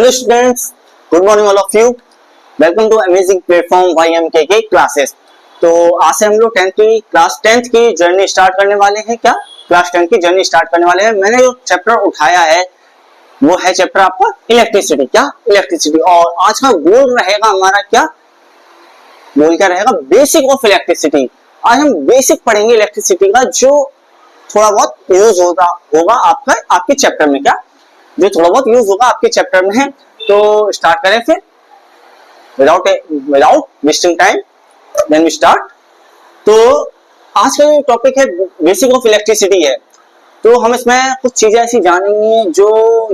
Hello students, good morning all of you. Welcome to amazing platform YMKK classes. तो आज से हम लोग 10th की जर्नी स्टार्ट करने वाले हैं। क्या क्लास 10 की जर्नी स्टार्ट करने वाले हैं। मैंने जो चैप्टर उठाया है वो है चैप्टर आपका इलेक्ट्रिसिटी। क्या इलेक्ट्रिसिटी, और आज का गोल रहेगा हमारा क्या रहेगा, बेसिक ऑफ इलेक्ट्रिसिटी। आज हम बेसिक पढ़ेंगे इलेक्ट्रिसिटी का, जो थोड़ा बहुत यूज होगा आपके चैप्टर में। क्या जो थोड़ा बहुत यूज होगा आपके चैप्टर में है। तो स्टार्ट करें फिर without wasting time, then we start. तो आज का जो टॉपिक है बेसिक ऑफ इलेक्ट्रिसिटी है। तो हम इसमें कुछ चीजें ऐसी जानेंगे जो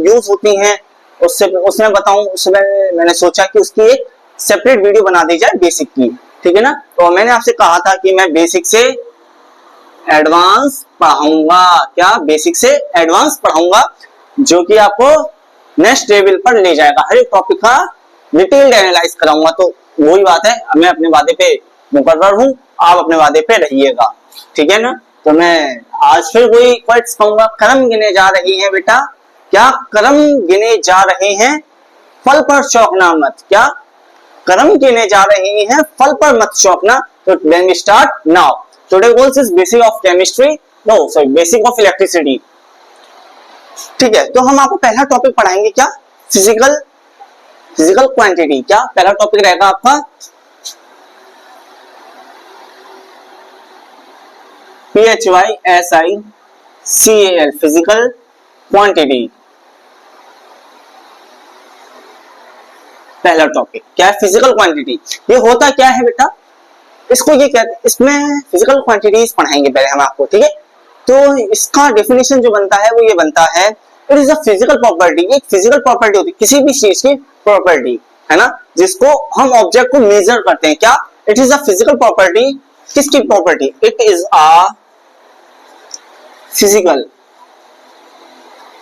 यूज होती हैं, उसमें बताऊं। उसमें मैंने सोचा कि उसकी एक सेपरेट वीडियो बना दी जाए बेसिक की, ठीक है ना। तो मैंने आपसे कहा था कि मैं बेसिक से एडवांस पढ़ाऊंगा। क्या बेसिक से एडवांस पढ़ाऊंगा, जो कि आपको नेक्स्ट लेवल पर ले जाएगा। हर एक टॉपिक का डिटेल्ड एनालाइज कराऊंगा। तो वही बात है, मैं अपने वादे पे मुकर्रर हूं, आप अपने वादे पे रहिएगा, ठीक है ना। तो मैं आज फिर वही क्वेश्चन कहूंगा, करम गिने जा रही हैं बेटा। क्या करम गिने जा रहे हैं, फल पर चौंकना मत। क्या करम गिने जा रहे हैं, फल पर मत चौंकना। तो then we start now. Today goals is basic of chemistry, no sorry basic of electricity, ठीक है। तो हम आपको पहला टॉपिक पढ़ाएंगे क्या, फिजिकल क्वांटिटी। क्या पहला टॉपिक रहेगा आपका PHYSICAL, फिजिकल क्वांटिटी। पहला टॉपिक क्या है, फिजिकल क्वांटिटी। ये होता क्या है बेटा, इसको ये कहते हैं, इसमें फिजिकल क्वांटिटीज पढ़ाएंगे पहले हम आपको, ठीक है। तो इसका डेफिनेशन जो बनता है वो ये बनता है, it is a physical property. एक फिजिकल प्रॉपर्टी होती है किसी भी चीज की प्रॉपर्टी, है ना, जिसको हम ऑब्जेक्ट को मेजर करते हैं। क्या it is a physical property, किसकी property, it is a physical,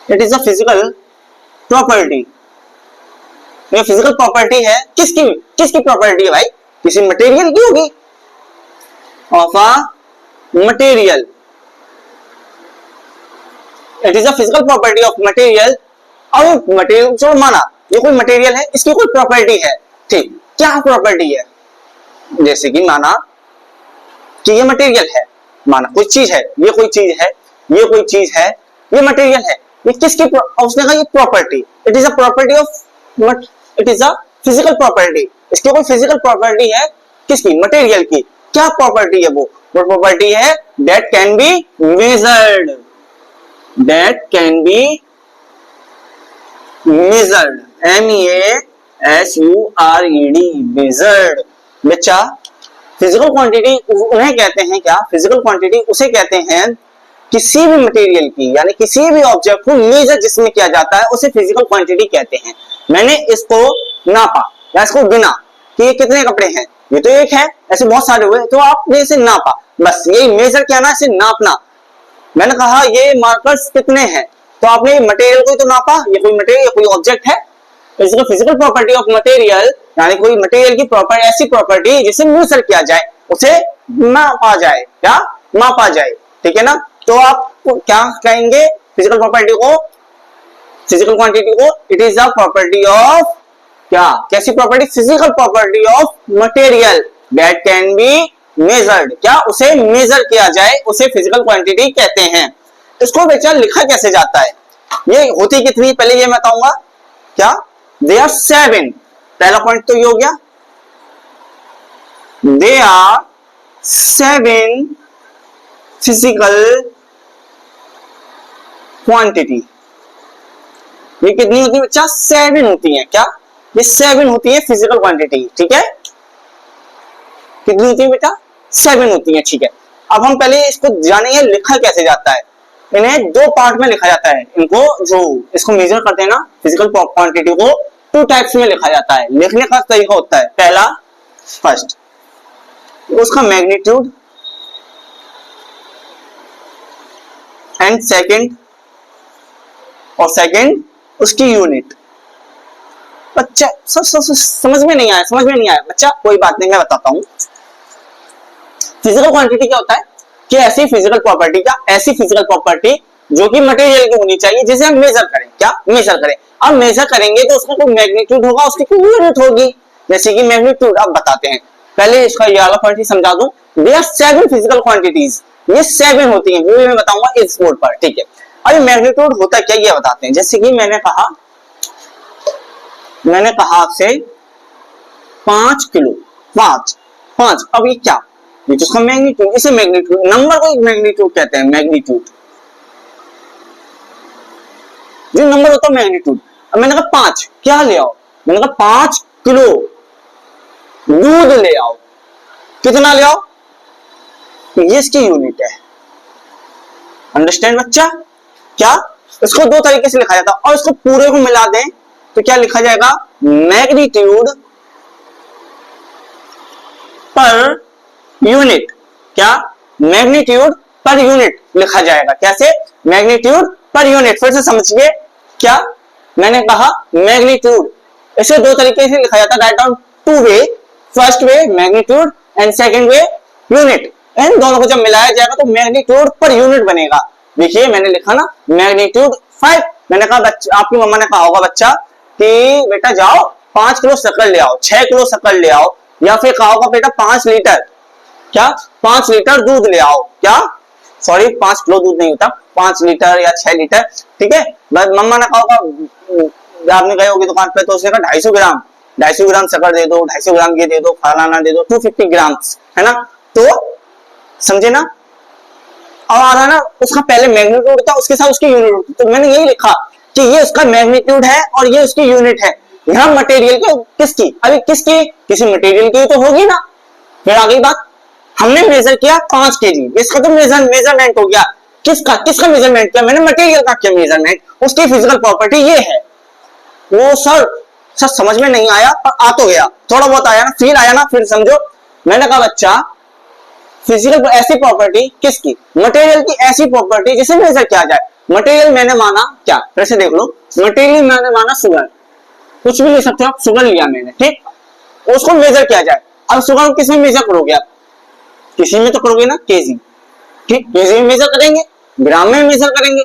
it is a physical property. ये फिजिकल प्रॉपर्टी है किसकी प्रॉपर्टी है भाई, किसी मटेरियल की होगी, of a material. It is a physical property of material. और मटेरियल जो माना ये कोई मटेरियल है, इसकी कोई प्रॉपर्टी है, ठीक। क्या प्रॉपर्टी है, जैसे कि माना कि ये मटेरियल है, माना कोई चीज है, ये कोई चीज है, ये कोई चीज है, ये मटेरियल है, ये किसकी, उसने कहा ये property, it is a property of, it is a physical property. इसकी कोई फिजिकल प्रॉपर्टी है, किसकी, मटेरियल की। क्या प्रॉपर्टी है वो प्रॉपर्टी है that can be measured, that can be measured, MEASURED, measured। बच्चा फिजिकल क्वांटिटी उन्हें कहते हैं, क्या फिजिकल क्वांटिटी उसे कहते हैं किसी भी मटेरियल की, यानी किसी भी ऑब्जेक्ट को मेजर जिसमें किया जाता है उसे फिजिकल क्वांटिटी कहते हैं। मैंने इसको नापा या इसको गिना कि ये कितने कपड़े हैं, ये तो एक है, ऐसे बहुत सारे हुए, तो आपने इसे नापा, बस यही मेजर किया ना, इसे नापना। मैंने कहा ये मार्कर्स कितने हैं, तो आपने मटेरियल को ही तो नापा, ये कोई मटेरियल, कोई ऑब्जेक्ट है। इसको फिजिकल प्रॉपर्टी ऑफ मटेरियल, यानी कोई मटेरियल की प्रॉपर्टी, ऐसी प्रॉपर्टी जिसे मेजर किया जाए, उसे मापा जाए, क्या मापा जाए, ठीक है ना। तो आप क्या कहेंगे फिजिकल प्रॉपर्टी को, फिजिकल क्वांटिटी को, it is a property of, क्या कैसी property, physical property of material that can be measured. क्या उसे मेजर किया जाए, उसे फिजिकल क्वांटिटी कहते हैं। इसको बेचा लिखा कैसे जाता है, ये होती कितनी, पहले ये बताऊंगा। क्या दे आर 7, पहला पॉइंट तो ये हो गया, दे आर 7 फिजिकल क्वांटिटी। ये कितनी होती है बच्चा, 7 होती है। क्या ये 7 होती है फिजिकल क्वांटिटी, ठीक है। कितनी होती है बेटा, 7 होती है, ठीक है। अब हम पहले इसको जानेंगे लिखा कैसे जाता है। इन्हें दो पार्ट में लिखा जाता है, इनको जो इसको मेजर करते हैं ना फिजिकल क्वांटिटी को, 2 टाइप्स में लिखा जाता है। लिखने का तरीका होता है, पहला फर्स्ट उसका मैग्नीट्यूड, एंड सेकंड, और सेकंड उसकी यूनिट। बच्चा समझ में नहीं आया बच्चा, कोई बात नहीं, मैं बताता हूं। फिजिकल क्वांटिटी क्या होता है कि ऐसी फिजिकल प्रॉपर्टी जो कि मटेरियल की होनी चाहिए, जिसे हम मेजर करें। क्या मेजर करें, अब मेजर करेंगे तो उसका कोई मैग्नीट्यूड होगा, उसकी कोई यूनिट होगी। जैसे कि मैग्नीट्यूड अब बताते हैं, पहले इसका ये वाला क्वांटिटी समझा दूं। दे आर 7 फिजिकल क्वांटिटीज, ये 7 होती हैं, वो भी मैं बताऊंगा इस बोर्ड पर, ठीक है। अब मैग्नीट्यूड होता क्या ये बताते हैं। जैसे कि मैंने कहा आपसे 5 किलो, 5, अब ये क्या, ये जिसका मैग्नीट्यूड, इसे मैग्नीट्यूड, नंबर को मैग्नीट्यूड कहते हैं, मैग्नीट्यूड जो नंबर होता है मैग्नीट्यूड। अब मैंने कहा 5 क्या ले आओ, मैंने कहा 5 किलो दूध ले आओ, कितना ले आओ, ये इसकी यूनिट है। अंडरस्टैंड बच्चा? क्या इसको दो तरीके से लिखा जाता है, और इसको पूरे को मिला दें तो क्या लिखा जाएगा, मैग्नीट्यूड पर यूनिट, क्या मैग्नीट्यूड पर यूनिट लिखा जाएगा। कैसे, मैग्नीट्यूड पर यूनिट। फिर से समझिए, क्या मैंने कहा मैग्नीट्यूड, इसे दो तरीके से लिखा जाता है, write down 2 way, first way magnitude and second way unit. इन दोनों को जब मिलाया जाएगा तो मैग्नीट्यूड पर यूनिट बनेगा। देखिए मैंने लिखा ना मैग्नीट्यूड 5, मैंने कहा बच्चा, आपकी मम्मा ने कहा होगा बच्चा कि बेटा जाओ 5 किलो शक्कर ले आओ, 6 किलो शक्कर ले आओ, या फिर कहा होगा बेटा 5 लीटर, क्या 5 लीटर दूध ले आओ, क्या सॉरी 5 किलो दूध नहीं होता, 5 लीटर या 6 लीटर, ठीक है। मम्मा ने कहा होगा, आपने गए होगी दुकान पे तो उसने कहा 250 ग्राम शक्कर दे दो, 250 ग्राम ये दे दो, फलाना दे दो, 250 ग्राम, है ना। तो समझे ना, अब आ रहा ना, उसका पहले मैग्नीट्यूड था, उसके साथ उसकी यूनिट, तो मैंने यही लिखा कि ये उसका मैग्नीट्यूड है और ये उसकी यूनिट है। यहाँ मटेरियल की, किसकी, अभी किसकी, किसी मटेरियल की तो होगी ना। फिर आ गई बात, हमने मेजर किया 5 केजी, इसका तो मेजरमेंट हो गया, किसका मेजरमेंट किया मैंने, मटेरियल का किया मेजरमेंट, उसकी फिजिकल प्रॉपर्टी ये है। वो सर समझ में नहीं आया, पर आ तो गया, थोड़ा बहुत आया ना, फील आया ना, फिर समझो। मैंने कहा बच्चा फिजिकल ऐसी प्रॉपर्टी किसकी, मटेरियल की ऐसी प्रॉपर्टी जिसे मेजर किया जाए। मटेरियल मैंने माना क्या, फिर से देख लो, मटेरियल मैंने माना शुगर, कुछ भी ले सकते हो आप, शुगर लिया मैंने, ठीक, उसको मेजर किया जाए। अब शुगर किस में मेजर करोगे आप, किसी में तो करोगे ना, केजी, ठीक, केजी में मेजर करेंगे, ग्राम में मेजर करेंगे,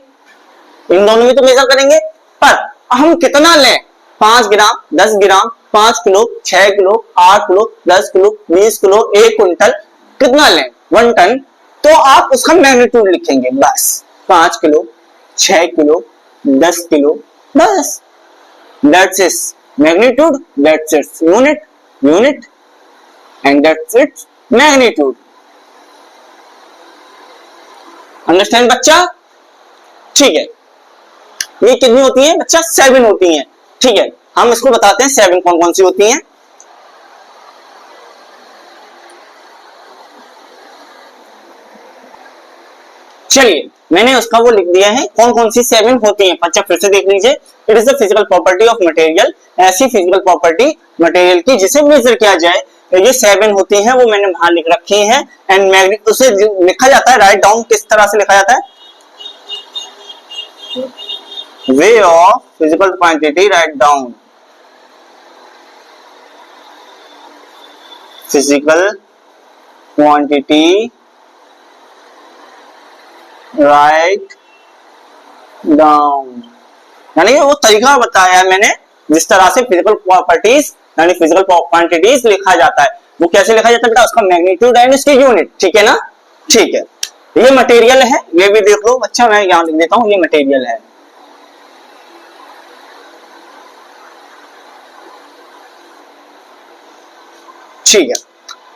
इन दोनों में तो मेजर करेंगे। पर हम कितना लें, 5 ग्राम, 10 ग्राम, 5 kilo, 6 kilo, 8 kilo, 10 kilo, 20 kilo, 1 quintal, कितना लें, 1 टन, तो आप उसका मैग्नीट्यूड लिखेंगे बस, 5 किलो, 6 किलो, 10 किलो, बस, that's its magnitude, that's its unit and that's its magnitude. Understand बच्चा? ठीक है, ये कितनी होती है बच्चा, 7 होती हैं, ठीक है। हम इसको बताते हैं 7 कौन कौन सी होती हैं। चलिए मैंने उसका वो लिख दिया है कौन कौन सी 7 होती हैं, बच्चा फिर से देख लीजिए। It is the physical property of material, ऐसी फिजिकल प्रॉपर्टी मटेरियल की जिसे मेजर किया जाए। ये 7 होती हैं, वो मैंने वहां लिख रखी हैं। एंड मैग्नीट्यूड उसे लिखा जाता है, राइट डाउन किस तरह से लिखा जाता है, way of physical quantity, write down physical quantity, write down, यानी वो तरीका बताया मैंने जिस तरह से फिजिकल प्रॉपर्टीज यानी फिजिकल क्वांटिटीज लिखा जाता है। वो कैसे लिखा जाता है बेटा, उसका मैग्नीट्यूड एंड उसकी यूनिट, ठीक है ना, ठीक है। ये मटेरियल है, ये भी देख लो अच्छा, मैं यहां लिख देता हूं, ये मटेरियल है, ठीक है।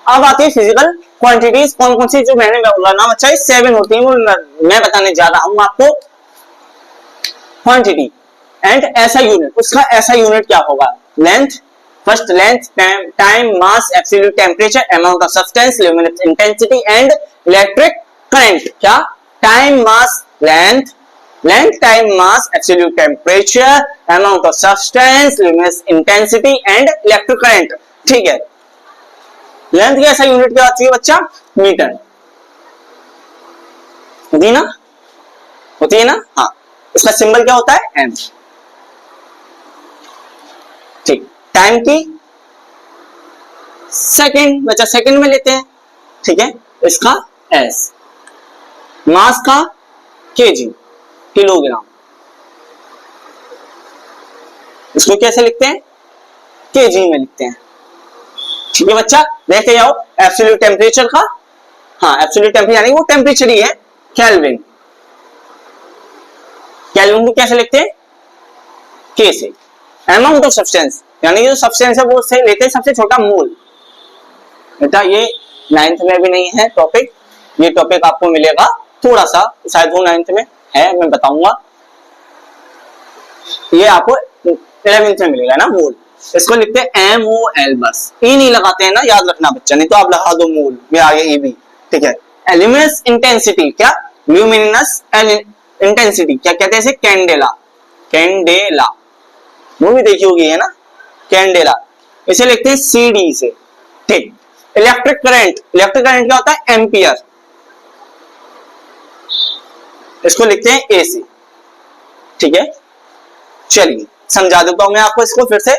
अब आती है फिजिकल क्वांटिटीज, कौन कौन सी, जो मैंने बोला ना बच्चा 7 होती है, वो मैं बताने जा रहा हूं आपको। क्वांटिटी एंड ऐसा यूनिट, उसका ऐसा यूनिट क्या होगा, length, first length, time, mass, absolute temperature, amount of substance, luminescence intensity and electric current. क्या, time, mass, length, time, mass, absolute temperature, amount of substance, luminescence intensity and electric current, ठीक है। Length की ऐसा unit क्या होती है बच्चा, metre, होती है ना, हाँ, उसका सिंबल क्या होता है, एम, ठीक। टाइम की सेकंड, बच्चा सेकंड में लेते हैं, ठीक है, इसका एस, मास का केजी, किलोग्राम, इसको कैसे लिखते हैं? केजी में लिखते हैं। ठीक है बच्चा, देखते जाओ एब्सोल्यूट टेम्परेचर का, हाँ एब्सोल्यूट टेम्परेचर यानी वो टेम्परेचर ही है, केल्विन। केल्विन को कैसे लिखते हैं? के से। अमाउंट ऑफ सब्सटेंस यानी जो सब्सटेंस है वो से लेते हैं सबसे छोटा मोल। बेटा ये 9th में भी नहीं है टॉपिक, ये टॉपिक आपको मिलेगा थोड़ा सा, शायद वो 9th में है, मैं बताऊंगा। ये आपको 11th में मिलेगा ना मोल। इसको लिखते हैं MOL, बस ई नहीं लगाते हैं ना, याद रखना बच्चा, नहीं तो आप लगा दो मोल में आगे ई भी। ठीक है, ल्यूमिनस इंटेंसिटी, क्या ल्यूमिनस इंटेंसिटी क्या कहते हैं इसे? कैंडेला। कैंडेला मूवी देखी होगी है ना, कैंडेला, इसे लिखते हैं CD से। ठीक, इलेक्ट्रिक करंट, इलेक्ट्रिक करंट क्या होता है? एम्पियर, इसको लिखते हैं A से। ठीक है, चलिए समझा देता हूं मैं आपको इसको फिर से।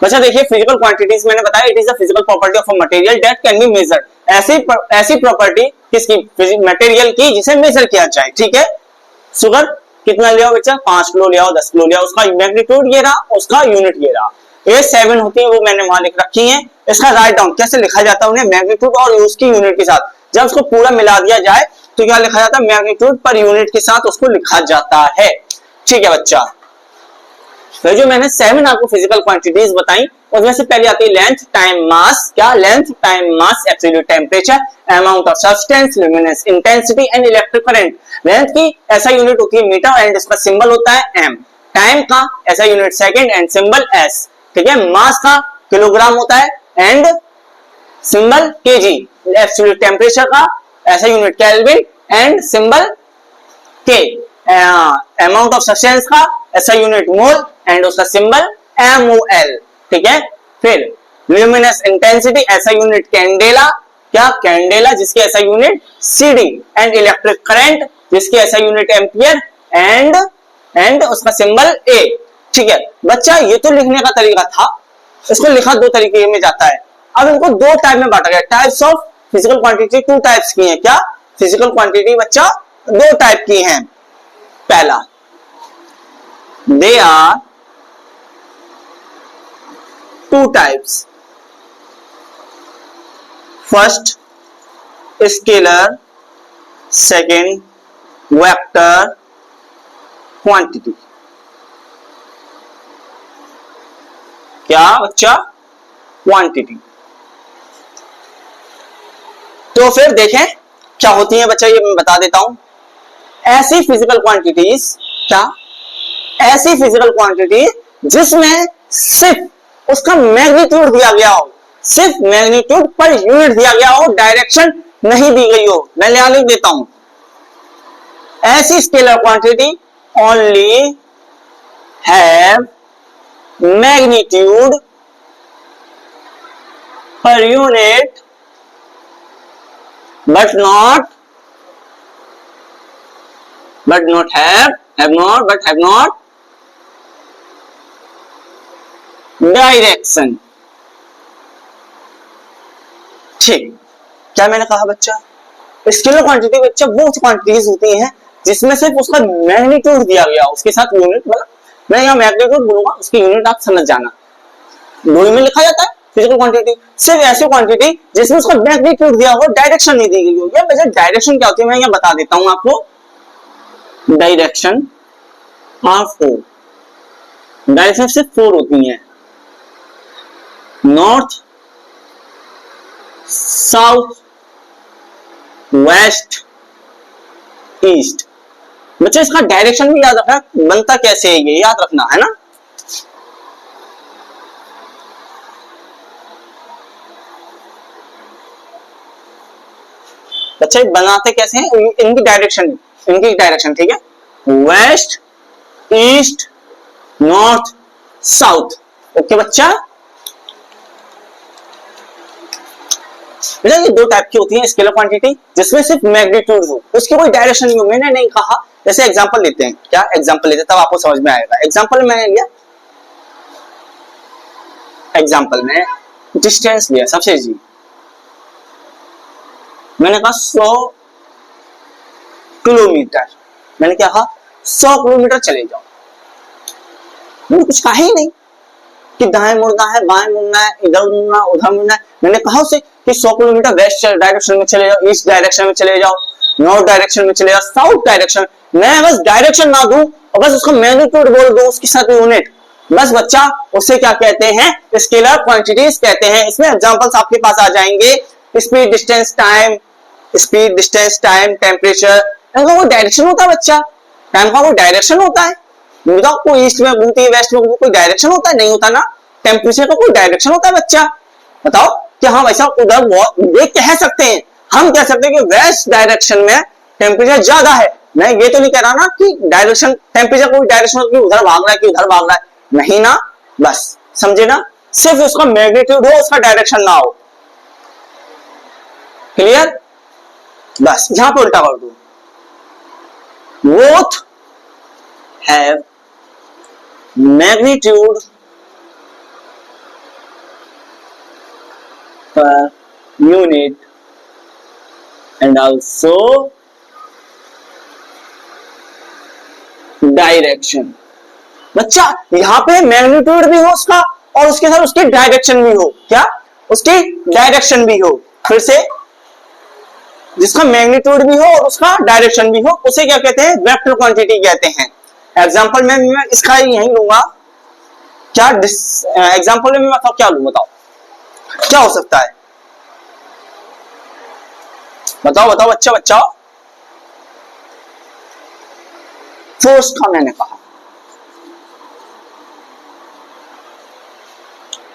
बच्चा देखिए फिजिकल क्वांटिटीज मैंने बताया, it is a physical property of a material that can be measured. ऐसी प्रॉपर्टी किसकी? मटेरियल की जिसे मेजर किया जाए। ठीक है, शुगर कितना लिया बच्चा? 5 किलो लिया, 10 किलो लिया, उसका मैग्नीट्यूड ये रहा, उसका यूनिट ये रहा। ये 7 होती है, वो मैंने वहां लिख रखी है। इसका राइट डाउन कैसे लिखा जाता है उन्हें? मैग्नीट्यूड और उसकी यूनिट के साथ। जब उसको पूरा मिला दिया जाए तो क्या लिखा जाता है? मैग्नीट्यूड पर यूनिट के साथ उसको लिखा जाता है। ठीक है बच्चा, तो जो मैंने 7 आपको फिजिकल क्वांटिटीज बताई उसमें से पहले आती है लेंथ, टाइम, मास। क्या? Length, time, mass, absolute temperature, amount of substance, luminous intensity and electric current. Length की ऐसा यूनिट होती है मीटर एंड इसका सिंबल होता है m। टाइम का ऐसा unit second and symbol s। ठीक है, मास का किलोग्राम होता है and symbol kg। Absolute temperature का ऐसा unit kelvin and symbol K। Amount of substance का ऐसा यूनिट मोल एंड उसका सिंबल MOL। ठीक है, फिर ल्यूमिनस इंटेंसिटी ऐसा यूनिट कैंडेला, क्या? कैंडेला, जिसकी ऐसा unit CD and electric current जिसकी ऐसा यूनिट एम्पियर एंड उसका सिंबल A। ठीक है बच्चा, ये तो लिखने का तरीका था, इसको लिखा 2 तरीके में जाता है। अब इनको 2 टाइप में बांटा गया। Types of physical quantity 2 types की हैं। क्या? फिजिकल क्वांटिटी बच्चा 2 टाइप की हैं। पहला, they are 2 types. First scalar, second vector quantity. क्या बच्चा? क्वांटिटी। तो फिर देखें क्या होती है बच्चा, ये मैं बता देता हूं। ऐसी फिजिकल क्वांटिटीज, क्या? ऐसी फिजिकल क्वांटिटी जिसमें सिर्फ उसका मैग्नीट्यूड दिया गया हो, सिर्फ मैग्नीट्यूड पर यूनिट दिया गया हो, डायरेक्शन नहीं दी गई हो। मैं लिख देता हूं, ऐसी scalar quantity only have magnitude per unit but not have not direction. ठीक, क्या मैंने कहा बच्चा? स्केलर क्वांटिटी बच्चा वो क्वांटिटीज होती हैं जिसमें सिर्फ उसका मैग्नीट्यूड दिया गया, उसके साथ यूनिट, मतलब मैं यहाँ मैग्नीट्यूड बोलूंगा, उसकी यूनिट आप समझ जाना। दो में लिखा जाता है फिजिकल क्वांटिटी, सिर्फ ऐसी क्वांटिटी जिसमें उसका मैग्नीट्यूड दिया हो, डायरेक्शन नहीं दी गई हो। या वैसे डायरेक्शन क्या होती है मैं यहाँ बता देता हूं आपको। डायरेक्शन आर 4, डायरेक्शन सिर्फ 4 होती हैं। North, south, west, east. बच्चे इसका डायरेक्शन भी याद रखना, बनता कैसे है ये याद रखना है ना। अच्छा बनाते कैसे हैं? इनकी डायरेक्शन ठीक है, west, east, north, south. Okay बच्चा, ये 2 टाइप की होती है स्केलर क्वांटिटी जिसमें सिर्फ मैग्नीट्यूड हो, उसकी कोई डायरेक्शन नहीं हो। मैंने नहीं कहा, जैसे एग्जांपल लेते हैं, क्या एग्जांपल लेते हैं तब आपको समझ में आएगा। एग्जांपल मैंने लिया, एग्जांपल में डिस्टेंस लिया सबसे इजी, मैंने कहा 100 किलोमीटर। मैंने क्या कहा? 100 किलोमीटर चले जाओ। मैंने कुछ कहा ही नहीं कि दाएं मुड़ना है, बाएं मुड़ना है, इधर मुड़ना, उधर मुड़ना है। मैंने कहा उसे कि 100 किलोमीटर वेस्ट डायरेक्शन में चले जाओ, ईस्ट डायरेक्शन में चले जाओ, नॉर्थ डायरेक्शन में चले जाओ, साउथ डायरेक्शन। मैं बस डायरेक्शन ना दूं और बस उसका मैग्नीट्यूड बोल दूं, उसके साथ यूनिट, बस बच्चा उसे क्या कहते हैं, स्केलर क्वांटिटीज कहते हैं। इसमें एग्जांपल्स आपके पास आ जाएंगे, speed, distance, time, speed, distance, time, temperature. इनका कोई डायरेक्शन होता है बच्चा? टाइम का कोई डायरेक्शन होता है? बताओ, कोई ईस्ट में घूमती है, वेस्ट में घूमती है, कोई डायरेक्शन होता है? नहीं होता ना। टेम्परेचर का कोई डायरेक्शन होता है बच्चा? बताओ कि हाँ वैसा उधर देख कह सकते हैं, हम कह सकते हैं कि वेस्ट डायरेक्शन में टेम्परेचर ज्यादा है। मैं ये तो नहीं कह रहा ना कि डायरेक्शन, टेम्परेचर कोई डायरेक्शन हो कि उधर भाग रहा है कि उधर भाग रहा है, नहीं ना। बस समझे ना, सिर्फ उसका मैग्नीट्यूड हो, उसका डायरेक्शन ना हो। क्लियर? बस यहां पे उल्टा कर दो, both have magnitude per unit and also direction. बच्चा यहां पे मैग्नीट्यूड भी हो उसका और उसके साथ उसकी डायरेक्शन भी हो। क्या? उसकी डायरेक्शन भी हो। फिर से, जिसका मैग्नीट्यूड भी हो और उसका डायरेक्शन भी हो, उसे क्या कहते हैं? वेक्टर क्वांटिटी कहते हैं। एग्जांपल में मैं इसका यही लूंगा। क्या एग्जांपल में मैं क्या लूं? बताओ क्या हो सकता है? बताओ बताओ बच्चा, बच्चा फोर्स का मैंने कहा,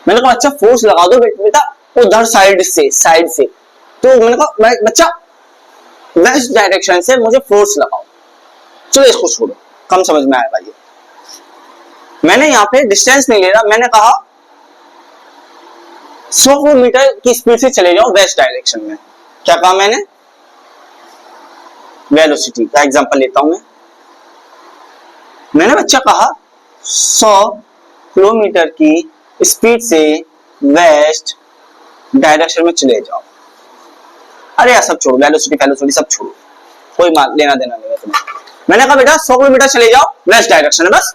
बच्चा फोर्स लगा दो बेटा उधर साइड से। तो मैंने कहा बच्चा वेस्ट डायरेक्शन से मुझे फोर्स लगाओ। चलो इसको छोड़ो, कम समझ में आएगा ये। मैंने यहाँ पे डिस्टेंस नहीं ले रहा, मैंने कहा 100 किलोमीटर की स्पीड से चले जाओ वेस्ट डायरेक्शन में। क्या कहा मैंने? वेलोसिटी का एग्जांपल लेता हूं मैंने बच्चा कहा 100 किलोमीटर की स्पीड से वेस्ट डायरेक्शन में चले जाओ। अरे यार सब छोड़ो, वेलोसिटी सब छोड़ो, कोई लेना देना नहीं है तुम्हें। मैंने कहा बेटा 100 किलोमीटर चले जाओ वेस्ट डायरेक्शन में, बस।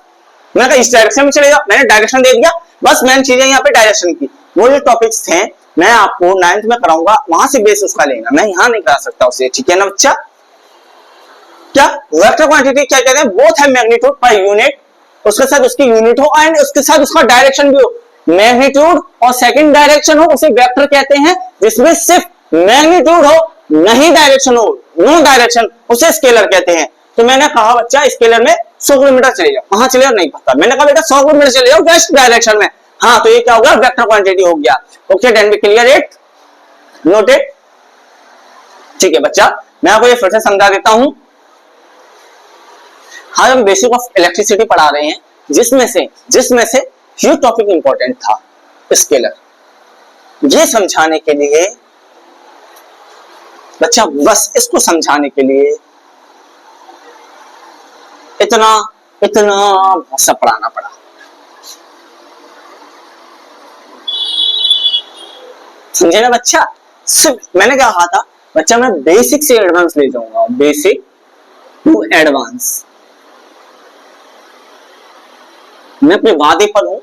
मैंने कहा इस डायरेक्शन में चले जाओ, मैंने डायरेक्शन दे दिया, बस। मैंने चीजें यहाँ पे डायरेक्शन की, वो जो टॉपिक्स थे मैं आपको 9th में कराऊंगा, वहां से बेस उसका लेना, मैं यहाँ नहीं करा सकता उसे, ठीक है ना बच्चा? क्या वेक्टर क्वांटिटी क्या कहते हैं? बोथ है मैग्नीट्यूड पर यूनिट, उसके साथ उसकी यूनिट हो एंड उसके साथ उसका डायरेक्शन भी हो। मैग्नीट्यूड और सेकंड डायरेक्शन हो उसे वेक्टर कहते हैं। जिसमें सिर्फ मैग्नीट्यूड हो नहीं डायरेक्शन हो, नो डायरेक्शन, उसे स्केलर कहते हैं। तो मैंने कहा बच्चा स्केलर में 100 किलोमीटर चले जाओ, कहां चले जाओ नहीं पता, मैंने कहा बेटा 100 किलोमीटर चले जाओ वेस्ट डायरेक्शन में। हाँ तो ये क्या होगा? वेक्टर क्वांटिटी हो गया। Okay then we clear it, note it. ठीक है बच्चा, मैं आपको ये फिर से समझा देता हूं। हाँ हम बेसिक ऑफ इलेक्ट्रिसिटी पढ़ा रहे हैं, जिसमें से ये टॉपिक इंपॉर्टेंट था स्केलर। ये समझाने के लिए बच्चा, बस इसको समझाने के लिए इतना सब पढ़ाना पड़ा। समझे ना बच्चा? सिर्फ मैंने क्या कहा था बच्चा, मैं बेसिक से एडवांस ले जाऊंगा, बेसिक टू एडवांस। मैं अपनी बातें पर हूं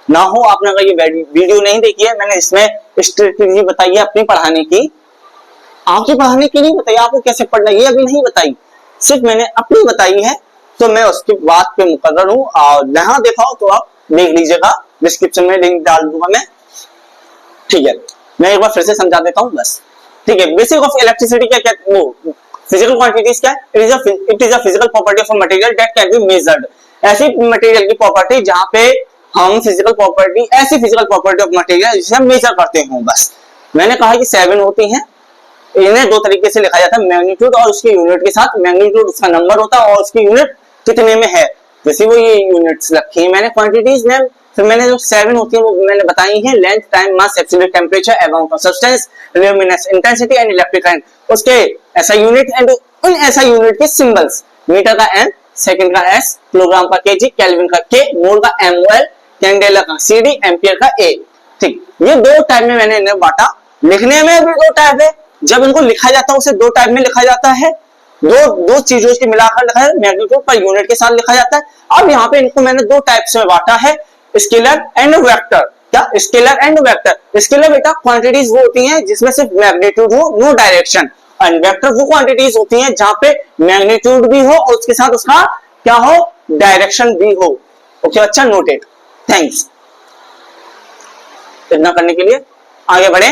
ना हो, आपने अगर ये वीडियो नहीं देखी है, मैंने इसमें स्ट्रेटेजी बताई है अपनी पढ़ाने की, आपके पढ़ाने की नहीं बताई, आपको कैसे पढ़ना ये अभी नहीं बताई, सिर्फ मैंने अपनी बताई है। तो मैं उसकी बात पे मुकर्रर हूं, और यहाँ देखा तो आप देख लीजिएगा, डिस्क्रिप्शन में लिंक डाल दूंगा मैं, ठीक है? मैं एक बार फिर से समझा देता हूँ बस, ठीक है? बेसिक ऑफ इलेक्ट्रिसिटी क्या कहते हैं? वो फिजिकल क्वांटिटीज क्या है? It is a physical property of a material that can be measured. ऐसी मटेरियल की प्रॉपर्टी जहां पे हम फिजिकल प्रॉपर्टी, ऐसी फिजिकल प्रॉपर्टी ऑफ मटेरियल जिसे हम मेजर करते हो। बस मैंने कहा कि 7 होती हैं, इन्हें 2 तरीके से लिखा जाता है, मैग्नीट्यूड और उसकी यूनिट के साथ। मैग्नीट्यूड उसका नंबर होता है और उसकी यूनिट कितने में है, जैसे वो ये यूनिट्स रखी है मैंने क्वांटिटीज में। फिर मैंने जो 7 होती है वो मैंने बताई है, length, time, mass, absolute temperature, amount of substance, luminance intensity and electric current. उसके ऐसा यूनिट एंड उन ऐसा यूनिट के सिंबल्स, मीटर का M, सेकंड का S, किलोग्राम का kg, केल्विन का K, मोल का MOL, कैंडेला का CD, एम्पियर का A। ठीक, ये 2 टाइप में मैंने इन्हें बांटा। लिखने में भी 2 टाइप है, जब इनको लिखा जाता है उसे 2 टाइप में लिखा जाता है, दो दो चीजों की मिलाकर लिखा है, मैग्नीट्यूड पर यूनिट के साथ लिखा जाता है। अब यहाँ पे इनको मैंने दो टाइप्स में बांटा है, स्केलर एंड वेक्टर। क्या? Scalar and vector. स्केलर बेटा क्वांटिटीज वो होती हैं जिसमें सिर्फ मैग्नीट्यूड हो, नो डायरेक्शन, एंड वेक्टर वो क्वांटिटीज होती हैं जहां पे मैग्नीट्यूड भी हो और उसके साथ उसका क्या हो, डायरेक्शन भी हो। ओके बच्चा, नोटेड। थैंक्स। इतना करने के लिए आगे बढ़े।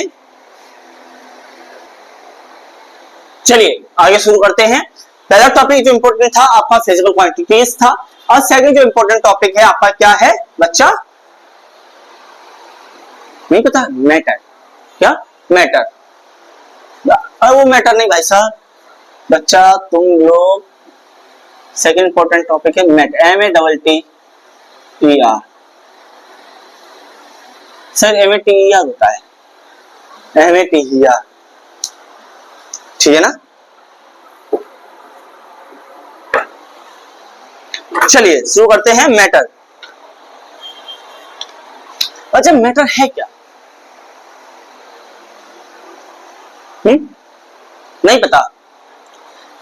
चलिए आगे शुरू करते हैं। पहला टॉपिक जो इंपॉर्टेंट था आपका फिजिकल क्वांटिटीज था, और सेकंड जो इंपॉर्टेंट टॉपिक है आपका क्या है बच्चा? नहीं पता? मैटर। क्या? मैटर। वो मैटर नहीं भाई साहब, बच्चा तुम लोग सेकंड इंपॉर्टेंट टॉपिक है मैटर, MATTER। सर MATTER होता है, MATTER, ठीक है ना? चलिए शुरू करते हैं। मैटर। अच्छा मैटर है क्या? नहीं पता?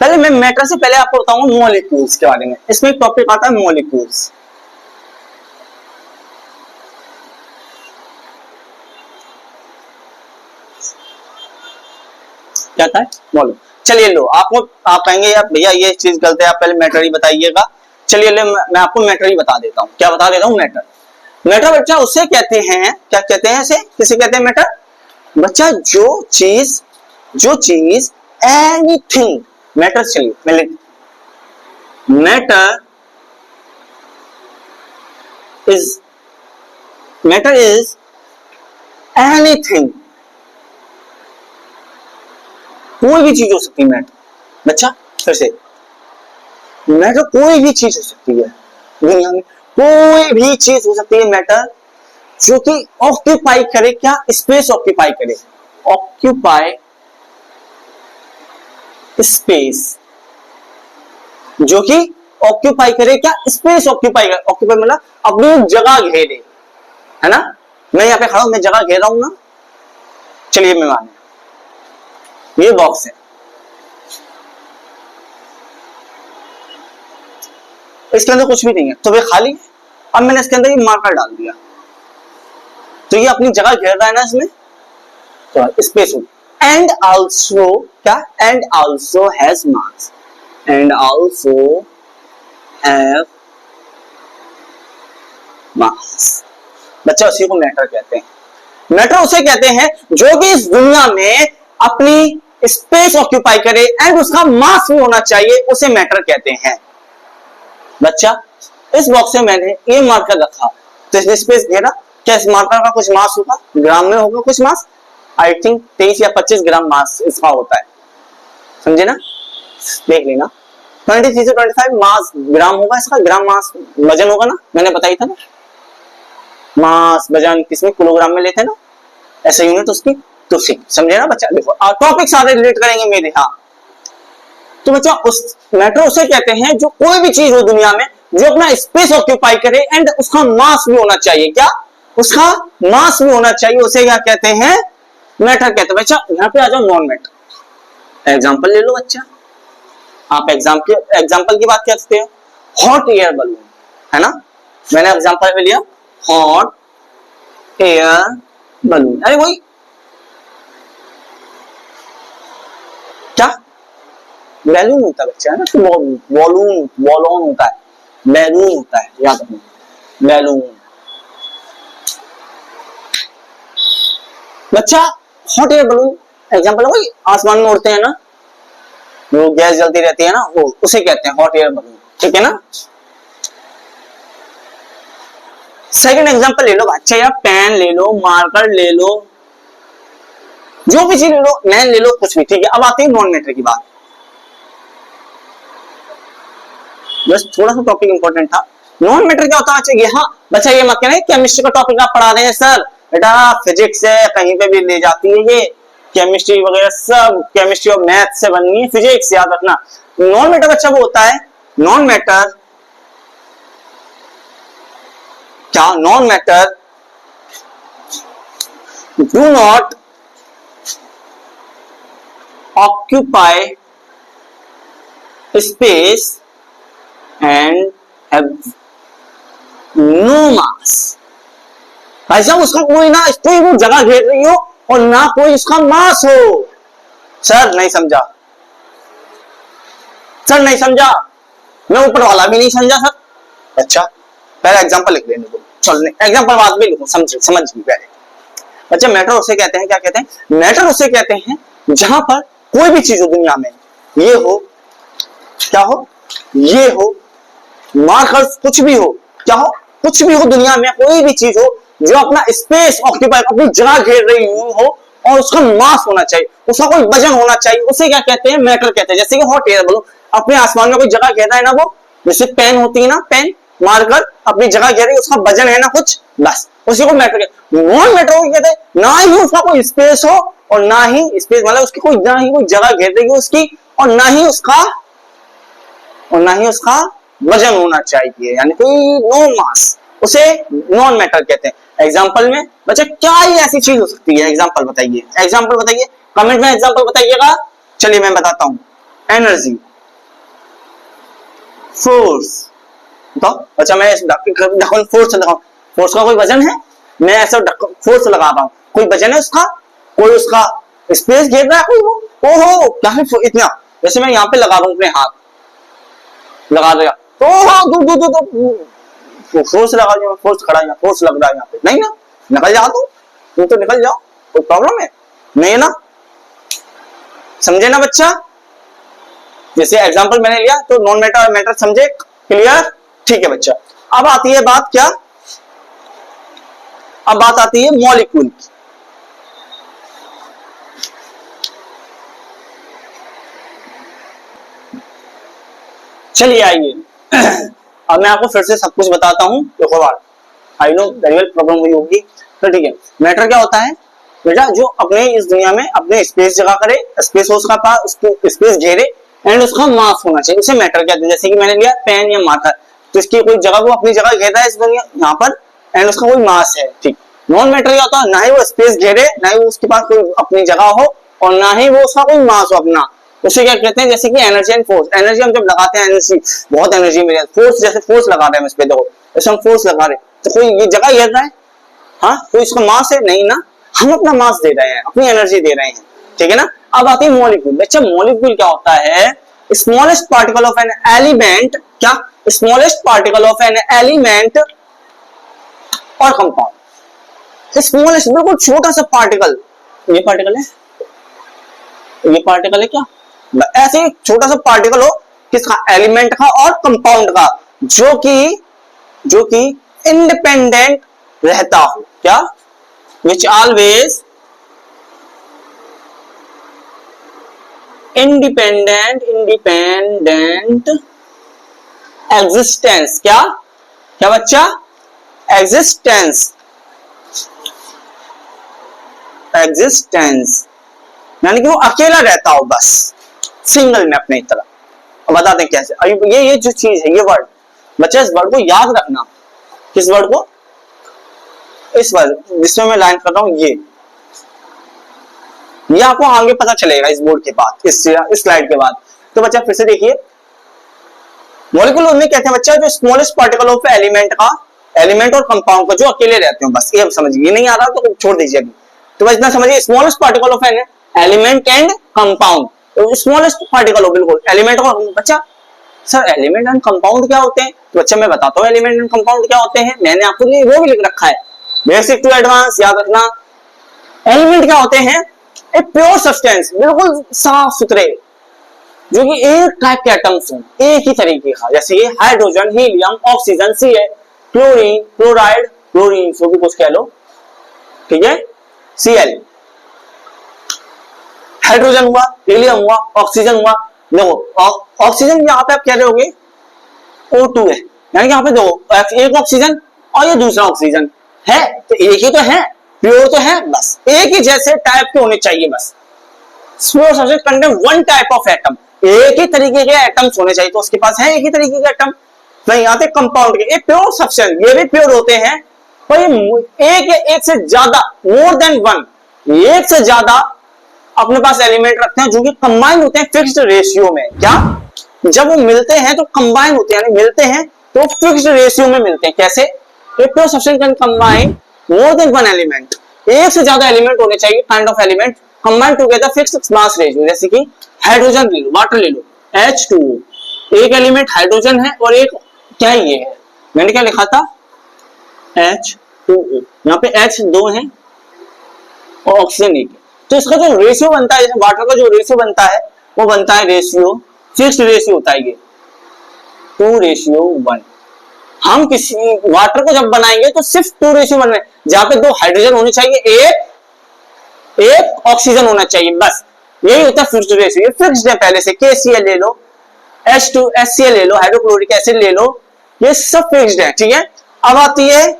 पहले मैं मैटर से पहले आपको बताऊंगा मॉलिक्यूल्स के बारे में। इसमें एक टॉपिक आता है मॉलिक्यूल्स। क्या था? मॉलिक्यूल। चलिए लो, आपको आप कहेंगे यार भैया ये चीज गलत है, आप पहले मैटर ही बताइएगा। चलिए ले मैं आपको मैटर ही बता देता हूँ। क्या बता देता हूँ? मैटर। मैटर बच्चा उसे कहते हैं, क्या कहते हैं इसे, किसे कहते हैं मैटर? बच्चा जो चीज एनीथिंग मैटर। चलिए मैटर इज एनीथिंग, कोई भी चीज हो सकती है मैटर। बच्चा फिर से, मैटर कोई भी चीज हो सकती है दुनिया में, कोई भी चीज हो सकती है मैटर, जो कि ऑक्यूपाई करे, क्या? स्पेस ऑक्यूपाई करे। ऑक्यूपाई स्पेस, जो कि ऑक्यूपाई करे, क्या? स्पेस ऑक्यूपाई करे। ऑक्यूपाई मतलब अपनी जगह घेरे, है ना? मैं यहां पे खड़ा हूं, मैं जगह घेर रहा हूं ना। चलिए मैं माने ये बॉक्स है, इसके अंदर कुछ भी नहीं है तो वे खाली है। अब मैंने इसके अंदर ये मार्कर डाल दिया तो ये अपनी जगह घेर रहा है ना इसमें, तो स्पेस हो। एंड आल्सो क्या? And also has mass, and also have मास। बच्चा उसी को मैटर कहते हैं। मैटर उसे कहते हैं जो कि इस दुनिया में अपनी स्पेस ऑक्यूपाई करे एंड उसका मास भी होना चाहिए, उसे मैटर कहते हैं। बच्चा इस बॉक्स में मैंने ये मार्कर रखा तो इसने स्पेस घेरा, क्या इस मार्कर का कुछ मास होगा? ग्राम में होगा कुछ मास? आई थिंक 23 या 25 ग्राम मास इसका होता है, समझे ना? देख लेना, 23 से 25 मास ग्राम होगा इसका। ग्राम मास वजन होगा ना, मैंने बताई था ना। मास वजन किसमें? किलोग्राम में लेते हैं ना, ऐसा यूनिट उसकी। तो समझे ना बच्चा? देखो टॉपिक सारे रिलेट करेंगे मेरे। हाँ तो बच्चा उस मैटर उसे कहते हैं जो कोई भी चीज हो दुनिया में जो अपना स्पेस ऑक्यूपाई करे एंड उसका मास भी होना चाहिए। क्या? उसका मास भी होना चाहिए, उसे क्या कहते हैं? मैटर कहते हैं। बच्चा यहाँ पे आ जाओ, नॉन मैटर। एग्जांपल ले लो बच्चा, आप एग्जांपल की बात करते हो। हॉट एयर बलून, है ना? मैंने एग्जांपल में लिया हॉट एयर बलून। अरे वही क्या बैलून होता है बच्चा, है ना? वॉलून होता है, बैलून होता है, याद रखना बैलून। बच्चा हॉट एयर बलून एग्जांपल वही आसमान में उड़ते हैं ना, वो गैस जलती रहती है ना, वो उसे कहते हैं हॉट एयर बलून, ठीक है ना? सेकंड एग्जांपल ले लो बच्चा, या पेन ले लो, मार्कर ले लो, जो भी चीज ले लो, मैन ले लो, कुछ भी, ठीक है? अब आते हैं नॉन मैटर की बात। बस थोड़ा सा टॉपिक इंपॉर्टेंट था। नॉन मैटर क्या होता है? हाँ बच्चा ये मत कहना केमिस्ट्री का टॉपिक आप पढ़ा रहे हैं सर, बेटा फिजिक्स है, कहीं पे भी ले जाती है ये केमिस्ट्री वगैरह, सब केमिस्ट्री और मैथ से बननी है, फिजिक्स याद रखना। नॉन मैटर बच्चा वो होता है, नॉन मैटर क्या? Non matter do not occupy space and have no mass. भाई साहब उसका कोई ना कोई वो जगह घेर रही हो और ना कोई उसका मास हो। सर नहीं समझा, सर नहीं समझा, मैं ऊपर वाला भी नहीं समझा सर। अच्छा पहले एग्जांपल लिख लेने दो, चल एग्जांपल बाद में लिखो, समझ गई पहले। अच्छा मैटर उसे कहते हैं, क्या कहते हैं? मैटर उसे कहते हैं जहां पर कोई भी चीज हो दुनिया में, ये हो, क्या हो, ये हो, मार्कर्स कुछ भी हो, क्या हो, कुछ भी हो दुनिया में, कोई भी चीज हो जो अपना स्पेस ऑक्यूपाई, अपनी जगह घेर रही हो और उसका मास होना चाहिए, उसका कोई वजन होना चाहिए, उसे क्या कहते हैं? मैटर कहते हैं। जैसे कि हॉट एयर बोलो, अपने आसमान में कोई जगह घेर है ना, वो जैसे पेन होती है ना, पेन मार्कर अपनी जगह घेर रही है, उसका वजन है ना कुछ, बस उसी को मैटर कहते हैं। नॉन मैटर को कहते हैं ना ही उसका कोई स्पेस हो और ना ही स्पेस मतलब उसकी कोई ना ही कोई जगह घेर रही हो उसकी, और ना ही उसका वजन होना चाहिए, यानी कोई नो मास, उसे नॉन मैटर कहते हैं। एग्जांपल में बच्चा क्या ही ऐसी चीज हो सकती है? एग्जांपल बताइए, एग्जांपल बताइए, कमेंट में एग्जांपल बताइएगा। चलिए मैं बताता हूं, एनर्जी, फोर्स। तो अच्छा मैं ढक्कन फोर्स लगाऊं, फोर्स का कोई वजन है? मैं ऐसा फोर्स लगा रहा हूं, कोई वजन है उसका? कोई उसका स्पेस घेर रहा है कोई? वो ओहो काफी इतना, जैसे मैं यहाँ पे लगा रहा हूं अपने हाथ लगा दिया तो फोर्स लगा दिया, फोर्स खड़ा है, फोर्स लग रहा है यहाँ पे, नहीं ना, निकल जाओ तुम तो निकल जाओ, कोई प्रॉब्लम है नहीं ना? समझे ना बच्चा? जैसे एग्जांपल मैंने लिया तो नॉन मैटर और मैटर समझे, क्लियर? ठीक है बच्चा। अब आती है बात क्या, अब बात आती है मॉलिक्यूल की। चलिए आइए अब मैं आपको फिर से सब कुछ बताता हूं, देखो बात, I know very well problem हुई होगी, तो ठीक है। मैटर क्या होता है बेटा? जो अपने इस दुनिया में अपने स्पेस जगह करे, स्पेस हो उसका पास, उसको स्पेस घेरे एंड उसका मास होना चाहिए, उसे मैटर कहते हैं। जैसे कि मैंने लिया पेन या मार्कर, तो इसकी कोई जगह, वो अपनी जगह घेरता है इस दुनिया यहाँ पर एंड उसका कोई मास है, ठीक। नॉन मैटर क्या होता है? ना ही वो स्पेस घेरे, ना ही उसके पास कोई अपनी जगह हो और ना ही वो उसका कोई मास हो अपना, उसे क्या कहते हैं? जैसे कि एनर्जी एंड फोर्स। एनर्जी हम जब लगाते हैं, एनर्जी बहुत एनर्जी मेरे, फोर्स जैसे फोर्स लगा रहे हैं इस पे, देखो जैसे हम फोर्स लगा रहे हैं तो कोई ये जगह घेर रहा है, हाँ कोई इसका मास है नहीं ना, हम अपना मास दे रहे हैं, अपनी एनर्जी दे रहे हैं, ठीक है ना? अब आती है मॉलिक्यूल। बच्चा मॉलिक्यूल क्या होता है? Smallest particle of an element, क्या? Smallest particle of an element और कंपाउंड। स्मॉलेस्ट बिल्कुल छोटा सा पार्टिकल, ये पार्टिकल है, ये पार्टिकल है क्या? ऐसे छोटा सा पार्टिकल हो किसका? एलिमेंट का और कंपाउंड का, जो कि इंडिपेंडेंट रहता हो, क्या? विच ऑलवेज इंडिपेंडेंट एग्जिस्टेंस, क्या क्या बच्चा? एग्जिस्टेंस यानी कि वो अकेला रहता हो, बस सिंगल में अपने तरफ। अब बताते हैं कैसे। ये जो चीज है, ये वर्ड बच्चा, इस वर्ड को याद रखना। किस वर्ड को? इस वर्ड जिसमें मैं लाइन कर रहा हूं, ये आपको आगे पता चलेगा इस बोर्ड के बाद, इस स्लाइड के बाद। तो बच्चा फिर से देखिए, मॉलिक्यूल उन्हें कहते हैं बच्चा जो स्मॉलेस्ट पार्टिकल ऑफ एलिमेंट और कंपाउंड का, जो अकेले रहते हो, बस ये समझिए। नहीं आ रहा तो छोड़ दीजिए अभी, तो बस इतना समझिए। Smallest particle of an element and compound, तो स्मॉलेस्ट पार्टिकल हो बिल्कुल एलिमेंट और बच्चा। सर एलिमेंट एंड कंपाउंड क्या होते हैं? तो बच्चा मैं बताता हूँ एलिमेंट एंड कंपाउंड क्या होते हैं, मैंने आपको लिए वो भी लिख रखा है, बेसिक टू एडवांस याद रखना। एलिमेंट क्या होते हैं? एक प्योर सब्सटेंस, बिल्कुल साफ सुथरे, जो कि एक टाइप के एटम्स हैं, एक ही तरीके का, जैसे कि hydrogen, helium, oxygen, Cl, chlorine, chloride, chlorine जो भी कुछ कह लो, ठीक है, Cl, हाइड्रोजन हुआ, हीलियम हुआ, ऑक्सीजन हुआ। देखो ऑक्सीजन यहाँ पे आप कह रहे होगे O2 है, यानी कि यहाँ पे दो, एक ऑक्सीजन और ये दूसरा ऑक्सीजन है, तो एक ही तो है, प्योर तो है, बस एक ही जैसे टाइप के होने चाहिए, बस pure substance contain one type of atom, एक ही तरीके के एटम्स होने चाहिए, तो उसके पास है एक ही तरीके के एटम। नहीं आते कंपाउंड के, एक प्योर सब्सटेंस, ये भी प्योर होते हैं, पर ये एक से ज्यादा, मोर देन वन, एक से ज्यादा अपने पास एलिमेंट रखते हैं जो कि कंबाइन होते हैं फिक्स्ड रेशियो में, क्या जब वो मिलते हैं तो कंबाइन होते हैं, यानी मिलते हैं तो फिक्स्ड रेशियो में मिलते हैं। कैसे? If two substance can combine more than one element, एक से ज्यादा एलिमेंट होने चाहिए, kind of element combine together fixed mass ratio. जैसे कि हाइड्रोजन ले लो, वाटर ले लो, H2O, एक एलिमेंट हाइड्रोजन है और एक क्या ये है, मैंने क्या लिखा था H2O, यहाँ पे H 2 है और ऑक्सीजन एक है। तो इसका जो रेशियो बनता है, वाटर का जो रेशियो बनता है वो बनता है रेशियो, फिक्स्ड रेशियो होता है ये 2:1। हम किसी वाटर को जब बनाएंगे तो सिर्फ 2:1 बन रहे, जहां पे 2 हाइड्रोजन होने चाहिए, एक ऑक्सीजन होना चाहिए, बस यही होता है फिक्स्ड रेशियो। ये फिक्स्ड है पहले से। KCl ले लो, H2HCl ले लो, हाइड्रोक्लोरिक एसिड ले लो, ये सब फिक्स्ड है, ठीक है। अब आती है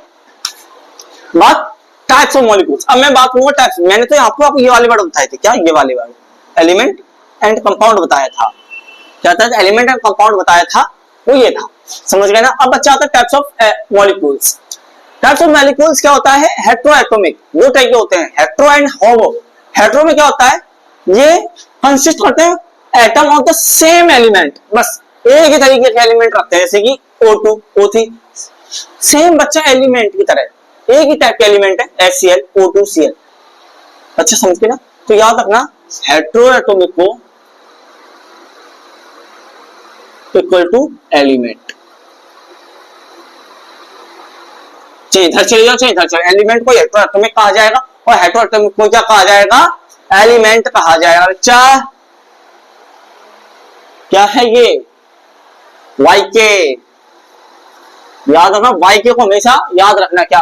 बात टाइप्स ऑफ मॉलिक्यूल्स। अब मैं बात करूंगा टाइप्स। मैंने तो आपको ये वाले वर्ड बताए थे, क्या ये वाले वर्ड, एलिमेंट एंड कंपाउंड बताया था। क्या था? एलिमेंट एंड कंपाउंड बताया था, वो ये था, समझ गए ना। अब बच्चा आता है types of molecules. Types of molecules क्या होता है? हेट्रोएटॉमिक, दो टाइप के होते हैं, हेट्रो एंड होमो। हेट्रो में क्या होता है? ये कंसिस्ट करते हैं atom of the same element, बस एक ही तरीके के एलिमेंट रखते हैं, जैसे कि O2 O3, सेम बच्चा एलिमेंट की तरह एक ही टाइप के एलिमेंट है, HCl O2 Cl। अच्छा समझ गए ना। तो याद रखना हेट्रोएटॉमिक को इक्वल टू एलिमेंट। चाहे इधर चले जाओ चाहे इधर चले, एलिमेंट को हेट्रोएटॉमिक कहा जाएगा और हेट्रोएटॉमिक को क्या कहा जाएगा? एलिमेंट कहा जाएगा। बच्चा क्या है ये? YK, याद रखना YK को हमेशा याद रखना। क्या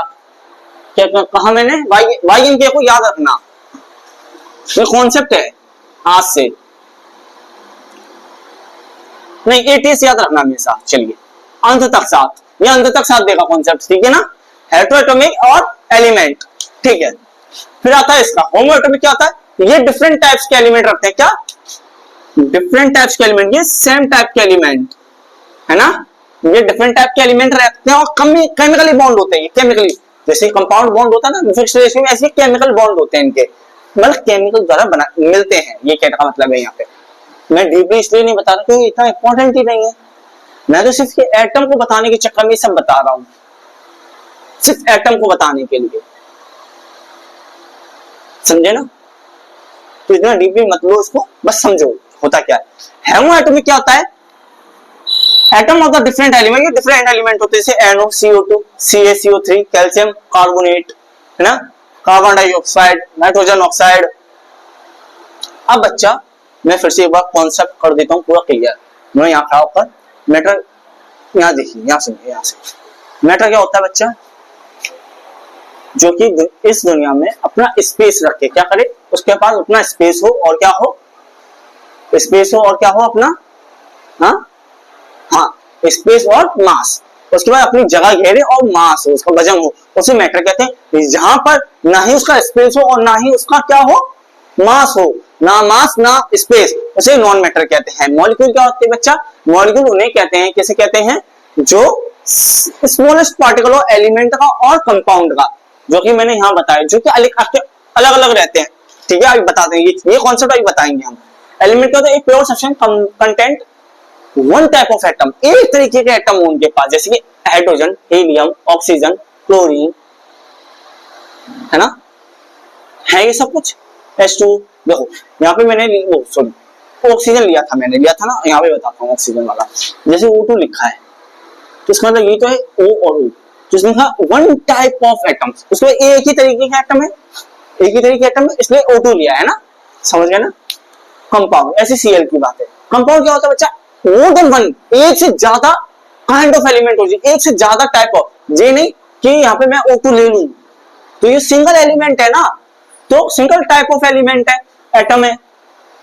क्या कहा मैंने? YK को याद रखना, ये कॉन्सेप्ट है आज से नहीं, ATS याद रखना हमेशा। चलिए अंत तक साथ, ये अंत तक साथ देगा कॉन्सेप्ट, ठीक है ना। हेट्रोएटॉमिक और एलिमेंट, ठीक है। फिर आता है इसका होमोएटॉमिक। क्या होता है? ये डिफरेंट टाइप्स के एलिमेंट रखते हैं। क्या? डिफरेंट टाइप्स के एलिमेंट, ये सेम टाइप के एलिमेंट है ना। ये डिफरेंट टाइप के एलिमेंट रखते हैं और केमिकली बॉन्ड होते हैं। केमिकली जैसे कंपाउंड बॉन्ड होता है ना फिक्स्ड रेशियो में, ऐसे केमिकल बॉन्ड होते हैं इनके, मतलब केमिकल द्वारा बना मिलते हैं। ये कहने का मतलब है यहाँ पे मैं डीपली इसलिए नहीं बता रहा क्योंकि इतना इंपॉर्टेंट ही नहीं है। मैं तो सिर्फ ये एटम को बताने के चक्कर में सब बता रहा हूं, सिर्फ एटम को बताने के लिए, समझे ना। तो इतना डीपली मत लो उसको, बस समझो होता क्या है। हेमोएटॉमिक क्या होता है? Atom of the different element, ये डिफरेंट एलिमेंट होते हैं जैसे NO CO2 CaCO3 calcium carbonate, है ना, कार्बन डाइऑक्साइड, नाइट्रोजन ऑक्साइड। अब बच्चा मैं फिर से एक बार कॉन्सेप्ट कर देता हूं पूरा क्लियर। मैं यहाँ खड़ा होकर मैटर, यहाँ देखिए, यहाँ सुनिए, यहाँ से मैटर क्या होता है बच्चा? जो कि इस दुनिया में अपना स्पेस रख के क्या करे, उसके पास अपना स्पेस हो और क्या हो, स्पेस हो और क्या हो अपना, हाँ स्पेस और मास, उसके बाद अपनी जगह घेरे और मास हो, उसका वजन हो, उसे मैटर कहते हैं। जहां पर ना ही उसका स्पेस हो और ना ही उसका क्या हो, मास हो, ना मास ना स्पेस, उसे नॉन मैटर कहते हैं। मॉलिक्यूल क्या होते हैं बच्चा? मॉलिक्यूल उन्हें कहते हैं, किसे कहते हैं? जो स्मॉलेस्ट पार्टिकल हो एलिमेंट का और कंपाउंड का, जो कि मैंने यहाँ बताया, जो कि अलग अलग रहते हैं, ठीक है। अभी बताते हैं ये कॉन्सेप्ट अभी बताएंगे हम। एलिमेंट क्या होता है? एक pure substance content one type of atom, एक तरीके के एटम हो उनके पास, जैसे कि हाइड्रोजन, हीलियम, ऑक्सीजन, क्लोरीन, है ना, है ये सब कुछ। H2 देखो यहाँ पे मैंने सॉरी ऑक्सीजन लिया था, मैंने लिया था ना, यहाँ पे बताता हूँ ऑक्सीजन वाला। जैसे O2 लिखा है तो इसका मतलब ये तो है O और O, जिसमें वन टाइप ऑफ एटम, उसमें एक ही तरीके का एटम है, एक ही तरीके का एटम है, इसलिए O2 लिया है ना, समझ गए ना। कंपाउंड ऐसे Cl की बात है। कंपाउंड क्या होता है बच्चा? मोर देन वन, एक से ज्यादा काइंड ऑफ एलिमेंट हो जाए, एक से ज्यादा टाइप ऑफ, ये नहीं कि यहाँ पे मैं O2 ले लूं, तो ये सिंगल एलिमेंट है ना, तो सिंगल टाइप ऑफ एलिमेंट है, एटम है,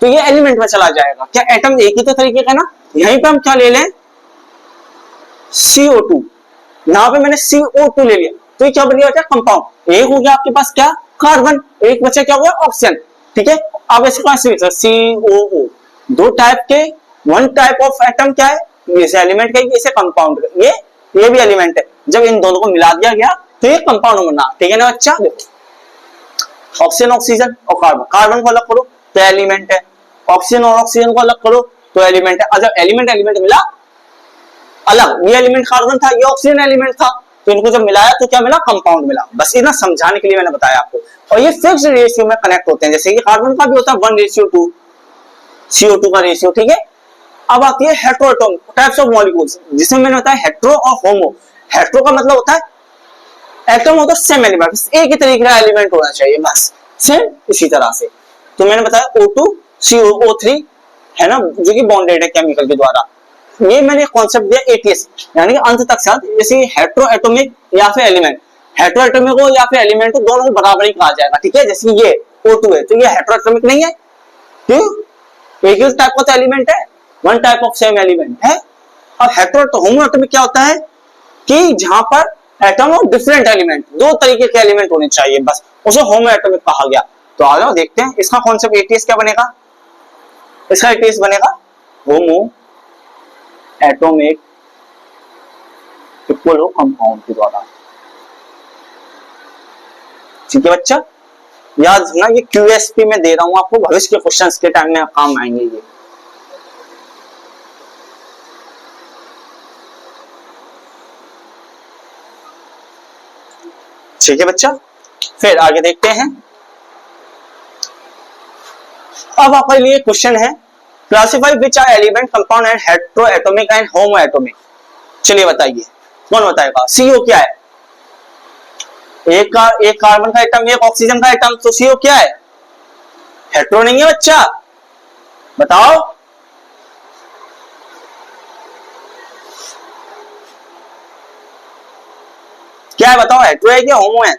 तो ये एलिमेंट में चला जाएगा। क्या एटम एक ही तो तरीके का ना। यहीं पे हम क्या ले लें? CO2, यहाँ पे मैंने CO2 ले लिया, तो ये क्या बन गया? कंपाउंड। एक हो गया आपके पास क्या? कार्बन, एक बच्चा क्या हो गया? ऑक्सीजन, ठीक है। अब इसका COO, दो टाइप के, वन टाइप ऑफ एटम क्या है? इसे एलिमेंट कहेंगे, इसे कंपाउंड, ये भी एलिमेंट है। जब इन दोनों को मिला दिया गया तो ये कंपाउंड बना, ठीक है ना बच्चा। ऑक्सीजन, ऑक्सीजन और कार्बन, कार्बन को अलग करो तो एलिमेंट है, ऑक्सीजन और ऑक्सीजन को अलग करो तो एलिमेंट है। और जब एलिमेंट एलिमेंट मिला अलग, ये एलिमेंट कार्बन था, ये ऑक्सीजन एलिमेंट था, तो इनको जब मिलाया तो क्या मिला, कंपाउंड मिला। बस इतना समझाने के लिए मैंने बताया आपको। और ये फिक्स्ड रेशियो में कनेक्ट होते हैं, जैसे कि कार्बन का भी होता है 1:2 CO2 का रेशियो, ठीक है। अब आती है हेटेरोएटॉमिक टाइप्स ऑफ मॉलिक्यूल्स, जिसमें मैंने बताया हेटेरो और होमो। हेटेरो का मतलब होता है एटम होता है सेम एलिमेंट, एक ही तरीके का एलिमेंट होना चाहिए, बस सेम इसी तरह से। तो मैंने बताया O2 COO3 है ना, जो कि बॉन्डेड है केमिकल के द्वारा। ये मैंने कॉन्सेप्ट दिया ATS, यानी कि अंत तक साथ, जैसे हेटेरोएटॉमिक या फिर एलिमेंट, हेटेरोएटॉमिक हो या फिर एलिमेंट हो, दोनों को बराबर ही कहा जाएगा, ठीक है। जैसे ये O2 है तो ये हेटेरोएटॉमिक नहीं है, क्यों, एक ही टाइप का एलिमेंट है, one type of same element है। और हेटेरो होमोएटॉमिक क्या होता है कि जहां पर एटम और डिफरेंट एलिमेंट, दो तरीके के एलिमेंट होने चाहिए, बस उसे होमोएटॉमिक कहा गया। तो आ जाओ देखते हैं इसका कॉन्सेप्ट ATS क्या बनेगा। इसका ATS बनेगा होमो एटॉमिक इक्वल हो कंपाउंड के द्वारा, ठीक है बच्चा। याद रखना ये QSP में दे रहा हूं आपको, भविष्य के क्वेश्चंस के टाइम में काम आएंगे ये। ठीक है बच्चा, फिर आगे देखते हैं। अब आपके लिए क्वेश्चन है, classify which are element compound and heteroatomic and homoatomic. चलिए बताइए, कौन बताएगा। CO क्या है, एक कार्बन का एटम, एक ऑक्सीजन का एटम, तो CO क्या है, हेटेरो नहीं है बच्चा, बताओ। क्या है बताओ, हेटेरो है क्या होमो है।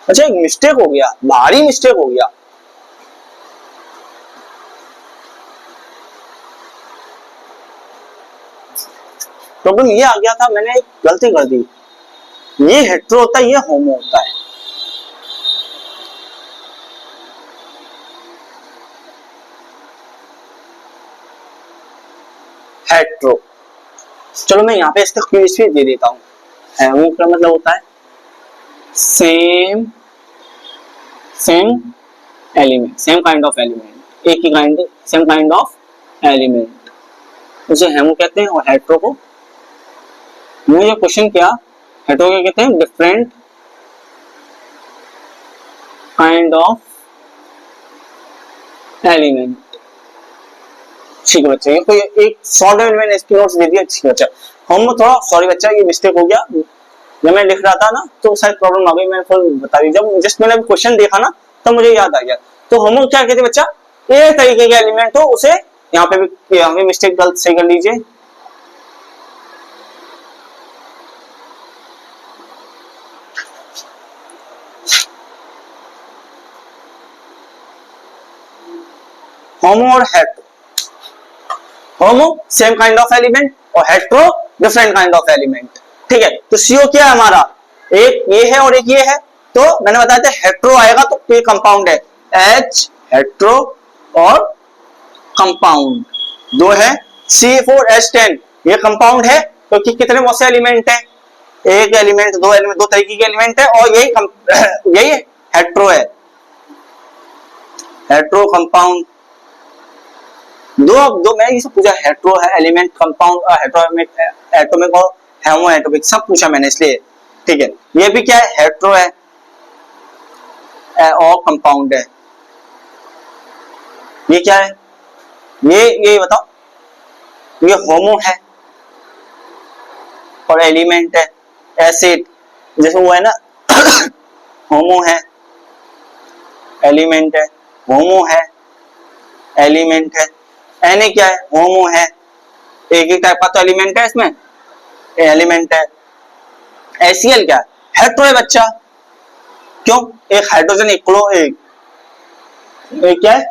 अच्छा एक मिस्टेक हो गया, भारी मिस्टेक हो गया। प्रॉब्लम ये आ गया था, मैंने एक गलती कर दी, ये हेटेरो होता है, ये होमो होता है। हेटेरो, चलो मैं यहाँ पे इसका क्विज भी दे देता हूँ। होमो का मतलब होता है same element, same kind of element, एक ही kind, same kind of element, उसे हेमो कहते हैं। और हेटेरो को, मुझे क्वेश्चन क्या, हेटेरो क्या कहते हैं, डिफरेंट काइंड ऑफ एलिमेंट। ठीक है बच्चा, ये कोई एक शॉर्ट में मैंने इसकी नोट्स दे दिया। ठीक है बच्चा, हम थोड़ा सॉरी बच्चा, ये मिस्टेक हो गया, जब मैं लिख रहा था ना तो शायद प्रॉब्लम आ गई, मैंने फिर बता दी, जब जस्ट मैंने क्वेश्चन देखा ना तब मुझे याद आ गया। तो होमो क्या कहते हैं बच्चा, एक तरीके का एलिमेंट हो, उसे यहाँ पे भी हमें मिस्टेक गलत सही कर लीजिए। होमो और hetero, homo same kind of element और hetero different kind of element, ठीक है। तो CO क्या है हमारा, एक ये है और एक ये है, तो मैंने बताया था हेटेरो आएगा तो ये कंपाउंड है, H हेटेरो और कंपाउंड दो है। C4H10 ये कंपाउंड है क्योंकि कितने बहुत से एलिमेंट है, एक एलिमेंट, दो एलिमेंट, दो तरीके के एलिमेंट है, और यही हेटेरो है, हेटेरो कंपाउंड। दो मैं ये सब पूछा, हेटेरो है एलिमेंट, कंपाउंड, हेटेरोएटॉमिक, एटॉमिक और होमोएटॉमिक सब पूछा मैंने इसलिए, ठीक है। ये भी क्या है, हेटेरो है और कंपाउंड है। ये क्या है, ये बताओ, ये होमो है और एलिमेंट है, एसिड जैसे वो है ना होमो है एलिमेंट है, होमो है एलिमेंट है। Na क्या है, होमो है, एक ही टाइप का तो एलिमेंट है, इसमें एलिमेंट है। HCl क्या है, हेटेरो है बच्चा, क्यों, एक हाइड्रोजन एक क्या है,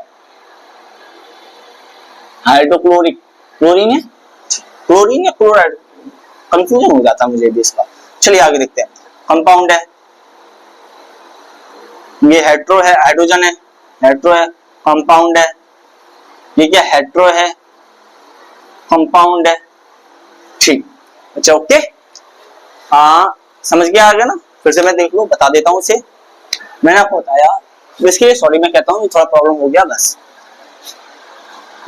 हाइड्रोक्लोरिक, क्लोरीन है, क्लोरीन या क्लोराइड, कंफ्यूजन हो जाता मुझे भी इसका। चलिए आगे देखते हैं, कंपाउंड है, ये हेटेरो है, हाइड्रोजन है, हेटेरो है, कंपाउंड है, ये क्या हेटेरो है कंपाउंड है। ठीक, अच्छा ओके, समझ गया आगे ना? फिर से मैं देख लो, बता देता हूं इसे। मैंने आपको बताया, इसके लिए सॉरी मैं कहता हूं, थोड़ा प्रॉब्लम हो गया बस।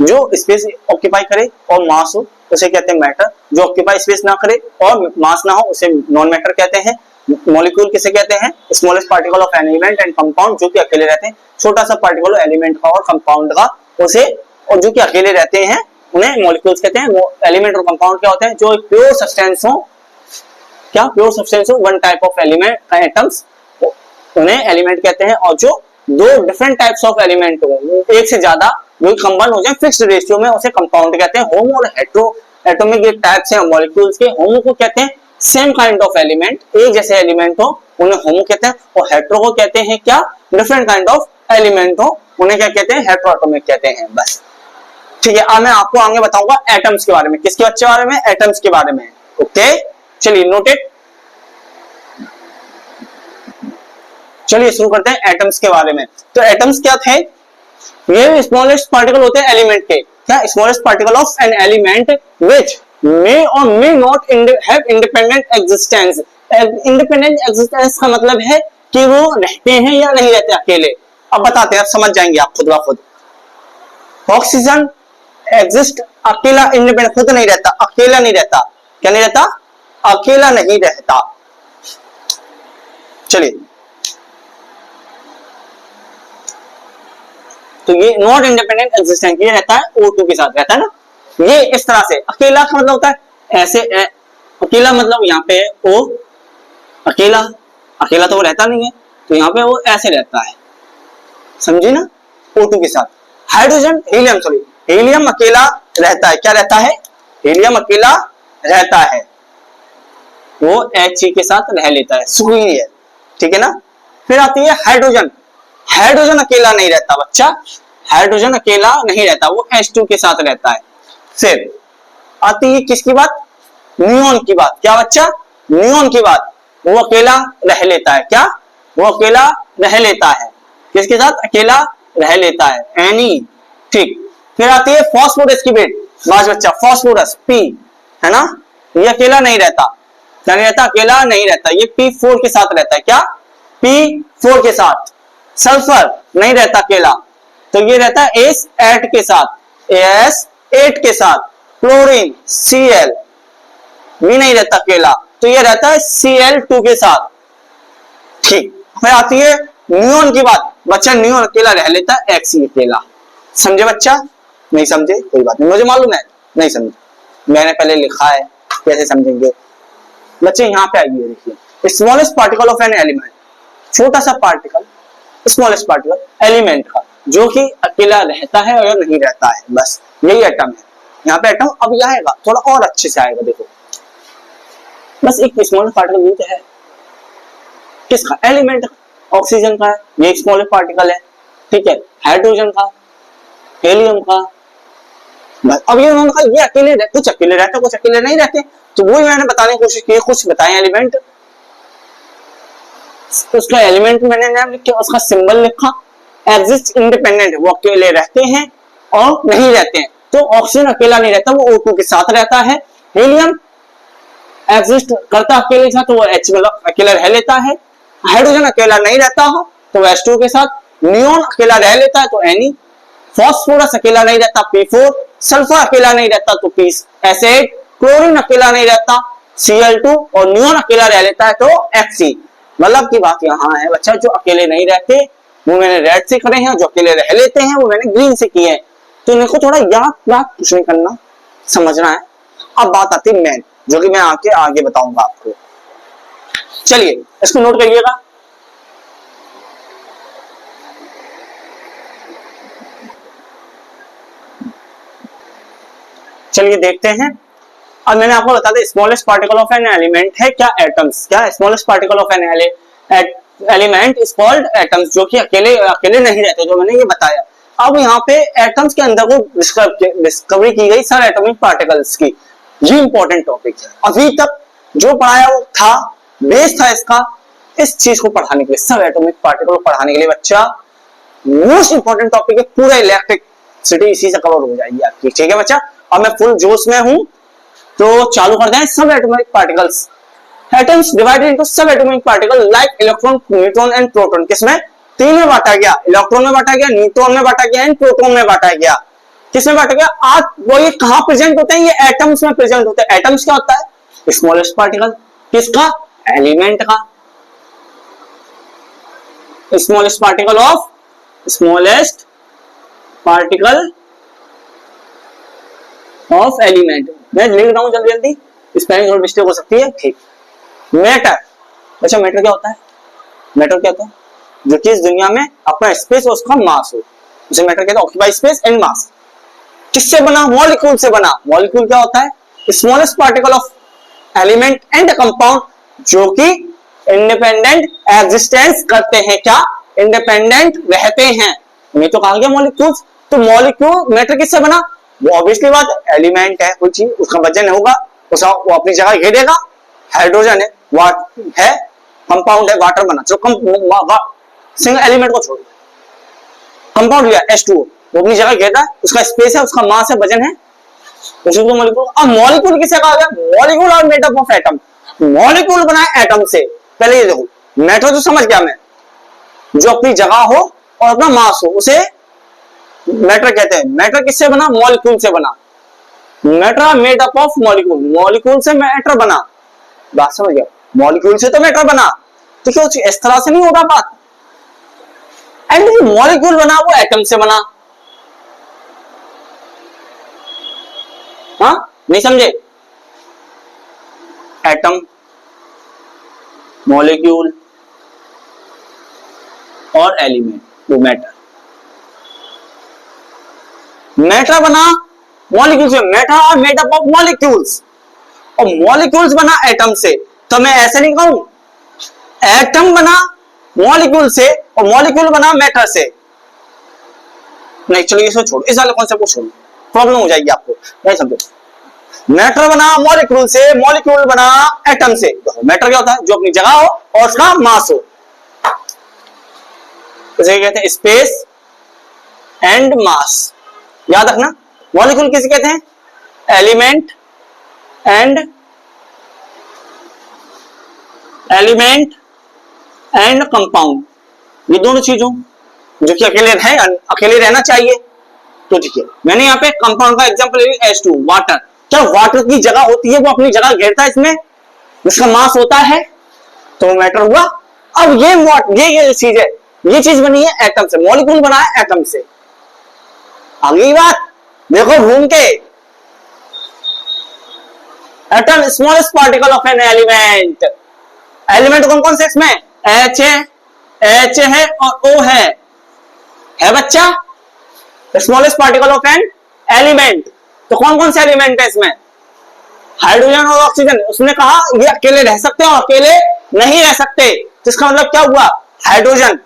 जो स्पेस ऑक्यूपाई करे और मास हो उसे कहते हैं मैटर, जो ऑक्यूपाई स्पेस ना करे और मास ना हो उसे नॉन मैटर कहते हैं। मॉलिक्यूल किसे कहते हैं? Smallest particle of an element and compound, जो कि अकेले रहते हैं। छोटा सा पार्टिकल एलिमेंट का और कंपाउंड का, उसे, और जो कि अकेले रहते हैं उन्हें मॉलिक्यूल्स कहते हैं। वो एलिमेंट और कंपाउंड क्या होते हैं? जो प्योर सब्सटेंस हो, क्या प्योर सब्सटेंस हो, one type of element atoms, उन्हें एलिमेंट कहते हैं। और जो दो डिफरेंट टाइप्स ऑफ एलिमेंट हो, एक से ज्यादा जो कंबाइन हो जाए फिक्स्ड रेशियो में, उसे कंपाउंड कहते हैं। होमो और हेटेरो एटॉमिक ये टाइप्स हैं मॉलिक्यूल्स के। होमो को कहते हैं सेम काइंड ऑफ एलिमेंट, एक जैसे एलिमेंट हो उन्हें होमो कहते हैं। और हेटेरो को कहते हैं क्या? डिफरेंट काइंड ऑफ एलिमेंट हो उन्हें क्या कहते हैं? हेटेरो एटॉमिक कहते हैं। बस ठीक है, अब मैं आपको आगे बताऊंगा एटम्स के बारे में। किसके बच्चे बारे में? एटम्स के बारे में। ओके चलिए नोटेड, चलिए शुरू करते हैं एटम्स के बारे में। तो एटम्स क्या थे? ये स्मॉलेस्ट पार्टिकल होते हैं एलिमेंट के। क्या? Smallest particle of an element which may और may not have independent existence. Independent existence का मतलब है कि वो रहते हैं या नहीं रहते अकेले। अब बताते हैं, आप समझ जाएंगे आप खुद ब खुद। ऑक्सीजन एग्जिस्ट अकेला, इंडिपेंडेंट खुद नहीं रहता, अकेला नहीं रहता। क्या नहीं रहता? अकेला नहीं रहता। चलिए, तो ये नॉट इंडिपेंडेंट एग्जिस्टेंस, ये रहता है O2 के साथ, रहता है ना। ये इस तरह से अकेला का मतलब होता है ऐसे, अकेला मतलब यहाँ पे O अकेला, अकेला तो वो रहता नहीं है, तो यहाँ पे वो ऐसे रहता है, समझी ना, O2 के साथ। हाइड्रोजन, हीलियम, सॉरी हीलियम अकेला रहता है। क्या रहता है? हीलियम अकेला रहता है, वो He के साथ रह लेता है, सुखी है, ठीक है ना। फिर आती है हाइड्रोजन। हाइड्रोजन अकेला नहीं रहता बच्चा, हाइड्रोजन अकेला नहीं रहता, वो H2 के साथ रहता है। फिर आती है किसकी बात? नियोन की बात। क्या बच्चा? नियोन की बात। वो अकेला रह लेता है। क्या? वो अकेला रह लेता है, किसके साथ? अकेला रह लेता है, एनी। ठीक, फिर आती है फास्फोरस की बेट बात बच्चा, फास्फोरस P है ना, ये अकेला नहीं रहता। क्या नहीं रहता? अकेला नहीं रहता, ये P4 के साथ रहता है। क्या? P4 के साथ। सल्फर नहीं रहता अकेला, तो ये रहता है S8 के साथ, S8 के साथ। क्लोरीन Cl भी नहीं रहता अकेला, तो ये रहता है Cl2 के साथ। ठीक, फिर आती है नियोन की बात बच्चा, नियोन अकेला रह लेता है, Xe अकेला। समझे बच्चा? नहीं समझे कोई बात नहीं, मुझे मालूम है नहीं समझे, मैंने पहले लिखा है, कैसे समझेंगे बच्चे? यहाँ पे आइए, देखिए smallest particle of an element, छोटा सा पार्टिकल, स्मॉलेस्ट पार्टिकल एलिमेंट का, जो कि अकेला रहता है और नहीं रहता है, बस यही एटम है। यहाँ पे एटम अब आएगा, थोड़ा और अच्छे से आएगा, देखो बस एक स्मॉलेस्ट पार्टिकल ये है, किसका? एलिमेंट का। ऑक्सीजन का है, ये स्मॉलेस्ट पार्टिकल है, ठीक है। हाइड्रोजन का, हेलियम का, बस। अब ये उन्होंने कहा ये अकेले कुछ अकेले रहते, कुछ अकेले नहीं रहते, तो वही मैंने बताने की कोशिश की, कुछ बताए एलिमेंट, उसका एलिमेंट मैंने नाम लिखा, उसका सिंबल लिखा। एग्जिस्ट इंडिपेंडेंट, वो अकेले रहते हैं और नहीं रहते हैं। तो ऑक्सीजन अकेला नहीं रहता, वो O2 के साथ रहता है। हीलियम एग्जिस्ट करता अकेले के साथ, तो वो H मतलब अकेला रह लेता है। हाइड्रोजन अकेला नहीं रहता हो, तो H2 के साथ। नियोन अकेला रह लेता है, तो Ne। फास्फोरस अकेला नहीं रहता, P4। सल्फर अकेला नहीं रहता, तो S8। क्लोरीन अकेला नहीं रहता, Cl2। और नियोन अकेला रह लेता है, तो Xe। मतलब की बात यहाँ है बच्चा, जो अकेले नहीं रहते वो मैंने रेड से करे हैं, जो अकेले रह लेते हैं वो मैंने ग्रीन से किए हैं। तो इनको को थोड़ा याद कुछ नहीं करना, समझना है। अब बात आती है मेन, जो कि मैं आगे बताऊंगा आपको। चलिए इसको नोट करिएगा। चलिए देखते हैं। अब मैंने आपको बता दिया smallest particle of an element है क्या? एटम्स। क्या? Smallest particle of an element is called atoms, जो कि अकेले नहीं रहते, जो मैंने ये बताया। अब यहाँ पे एटम्स के अंदर को डिस्कवरी की गई सारे एटॉमिक पार्टिकल्स की, ये इंपॉर्टेंट टॉपिक है। अभी तक जो पढ़ाया वो था, बेस था इसका, इस चीज को पढ़ाने के लिए, सब एटॉमिक पार्टिकल को पढ़ाने के लिए बच्चा मोस्ट इंपॉर्टेंट टॉपिक है। पूरा इलेक्ट्रिसिटी इसी से कवर हो जाएगी आपकी, ठीक है बच्चा। और मैं फुल जोश में हूं, तो चालू कर दें सब atomic particles. Atoms divided into subatomic particle like electron, neutron and proton. किसमें? तीन में बांटा गया, इलेक्ट्रॉन में बांटा गया, न्यूट्रॉन में बांटा गया एंड प्रोटॉन में बांटा गया। किसमें बांटा गया? आज वो ये कहां प्रेजेंट होते हैं? ये एटम्स में प्रेजेंट होते हैं। एटम्स क्या होता है? Smallest particle. किसका? एलिमेंट का। Smallest particle of, smallest particle of element. मैं लिख रहा हूं जल्दी जल्दी, स्पेलिंग थोड़ी मिस्टेक हो सकती है, ठीक। मैटर। अच्छा मैटर क्या होता है? मैटर क्या होता है? जो कि इस दुनिया में अपना स्पेस और उसका मास हो, उसे मैटर कहते हैं। Occupy space and mass. किससे बना? मॉलिक्यूल से बना। मॉलिक्यूल क्या होता है? Smallest particle of element and compound, जो कि इंडिपेंडेंट एग्जिस्टेंस करते हैं। क्या? इंडिपेंडेंट रहते हैं। ये तो कहा गया मॉलिक्यूल्स। तो मॉलिक्यूल मैटर किससे बना? वो ऑब्वियसली बात, एलिमेंट है कोई चीज, उसका वजन होगा, उसका वो अपनी जगह घेरेगा। हाइड्रोजन है, वाटर है, कंपाउंड है, वाटर बना। चलो सिंगल एलिमेंट को छोड़, कंपाउंड लिया H2O, वो अपनी जगह घेरता है, उसका स्पेस है, उसका मास है, वजन है, उसी को मॉलिक्यूल। अब मॉलिक्यूल किसे कहा गया? Molecule are made up of atom. Molecule बना है एटम से। पहले ये देखो, मैटर तो समझ गया मैं, जो अपनी जगह हो और अपना मास हो, उसे मैटर कहते हैं। मैटर किससे बना? मॉलिक्यूल से बना। Matter made up of molecule. Molecule से मैटर बना। बात समझ गया? मॉलिक्यूल से तो मैटर बना, तो क्यों इस तरह से नहीं होगा बात। एंड जो मॉलिक्यूल बना वो एटम से बना। हाँ नहीं समझे? एटम, मॉलिक्यूल और एलिमेंट, वो मैटर। मैटर बना मॉलिक्यूल से। Matter made up of molecules, और मॉलिक्यूल्स बना एटम से। तो मैं ऐसे नहीं कहूं एटम बना मॉलिक्यूल से और मॉलिक्यूल बना मैटर से। नहीं चलो इसको छोड़ो, इस वाले कॉन्सेप्ट को छोड़ो, प्रॉब्लम हो जाएगी आपको, नहीं समझो। मैटर बना मॉलिक्यूल से, मॉलिक्यूल बना एटम से। तो मैटर क्या होता है? जो अपनी जगह हो और उसका मास हो, इसे कहते हैं स्पेस एंड मास। याद रखना। मॉलिक्यूल किसे कहते हैं? एलिमेंट एंड कंपाउंड, ये दोनों चीजों जो कि अकेले रहना चाहिए। तो ठीक है, मैंने यहाँ पे कंपाउंड का एग्जांपल ले लिया H2, वाटर। क्या वाटर की जगह होती है? वो अपनी जगह घेरता है इसमें, उसका मास होता है, तो मैटर हुआ। अब ये चीज है, ये चीज बनी है एटम से। मॉलिक्यूल बना है एटम से। अगली बात देखो घूम के, atom smallest particle of an element. Element कौन कौन से इसमें? H है और O है बच्चा। Smallest particle of an element, तो कौन कौन से एलिमेंट है इसमें? हाइड्रोजन और ऑक्सीजन। उसने कहा ये अकेले रह सकते हैं और अकेले नहीं रह सकते, तो इसका मतलब क्या हुआ? हाइड्रोजन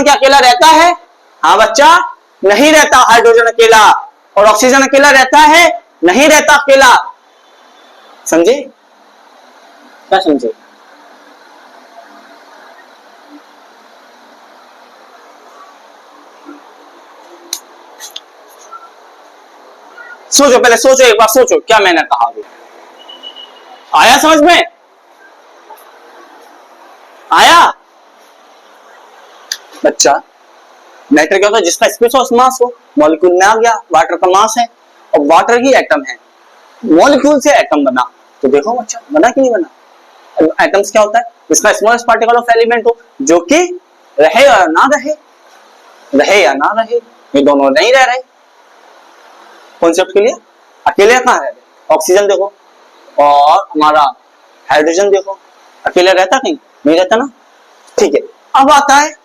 क्या अकेला रहता है? हाँ बच्चा, नहीं रहता हाइड्रोजन अकेला। और ऑक्सीजन अकेला रहता है? नहीं रहता अकेला। समझे? क्या समझे? सोचो, पहले सोचो, एक बार सोचो क्या मैंने कहा अभी। आया समझ में? आया बच्चा? मैटर क्या होता है? जिसका स्पेस और मास हो। मॉलिक्यूल में आ गया, वाटर का मास है और वाटर ही एटम है। मॉलिक्यूल से एटम बना, तो देखो बच्चा बना कि नहीं बना। एटम्स क्या होता है? जिसका स्मॉलेस्ट पार्टिकल ऑफ एलिमेंट हो, जो कि रहे या ना रहे, ये दोनों नहीं रह रहे। कॉन्सेप्ट के लिए अकेले कहां रह रहे? ऑक्सीजन देखो और हमारा हाइड्रोजन देखो, अकेले रहता कहीं? नहीं रहता ना। ठीक है, अब आता है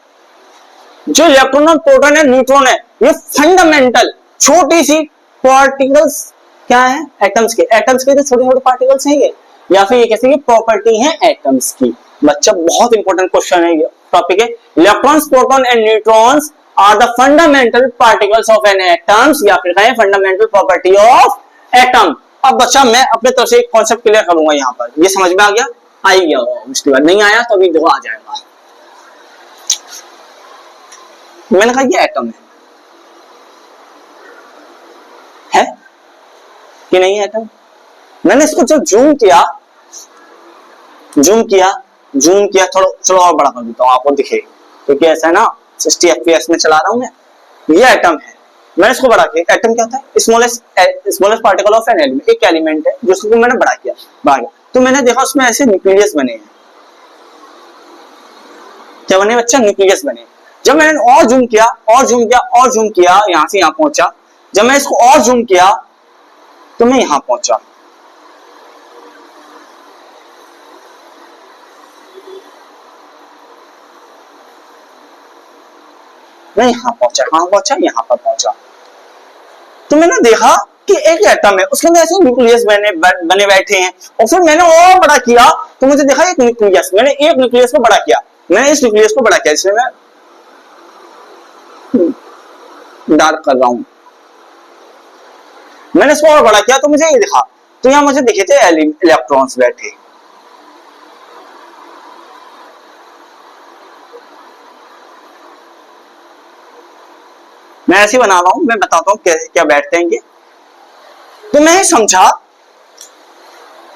जो इलेक्ट्रॉन और प्रोटॉन है, न्यूट्रॉन है, ये फंडामेंटल छोटी सी पार्टिकल्स क्या है? एटम्स के तो छोटे छोटे पार्टिकल्स हैं ये, या फिर ये कैसे प्रॉपर्टी है एटम्स की। बच्चा बहुत इंपॉर्टेंट क्वेश्चन है, ये टॉपिक है। Electrons, proton and neutrons are the fundamental particles of an atoms, या फिर कहें फंडामेंटल प्रॉपर्टी ऑफ एटम। अब बच्चा मैं अपने तरफ से एक कॉन्सेप्ट क्लियर करूंगा यहाँ पर, ये समझ में आ गया? आ गया होगा, उसके बाद नहीं आया तो अभी देखो आ जाएगा। मैंने कहा ये एटम है कि नहीं है एटम। मैंने इसको जब जूम किया थोड़ा, चलो और बड़ा कर देता हूँ आपको दिखे, क्योंकि ऐसा है ना 60 FPS में चला रहा हूँ मैं। ये एटम है, मैंने इसको बड़ा किया। एटम क्या होता है? Smallest particle of an element, एक एलिमेंट है जिसको मैंने बड़ा किया। तो मैंने देखा उसमें ऐसे न्यूक्लियस बने हैं। क्या बने बच्चा? न्यूक्लियस बने। जब मैंने और जूम किया यहां से यहां पहुंचा। जब मैं इसको और जूम किया तो मैं यहां पहुंचा। मैं यहां पहुंचा, कहां पहुंचा? यहां पर पहुंचा। तो मैंने देखा कि एक एटम है, उसके अंदर ऐसे न्यूक्लियस बने बैठे हैं। और फिर मैंने और बड़ा किया तो मुझे देखा एक न्यूक्लियस, मैंने एक न्यूक्लियस को बड़ा किया, मैंने इस न्यूक्लियस को बड़ा किया, इसमें मैं डार्क कर रहा हूं। मैंने इसको और बड़ा किया तो मुझे ये दिखा, तो यहां मुझे दिखे थे इलेक्ट्रॉन्स बैठे। मैं ऐसे बना रहा हूं, मैं बताता हूं क्या बैठते हैं ये। तो मैं समझा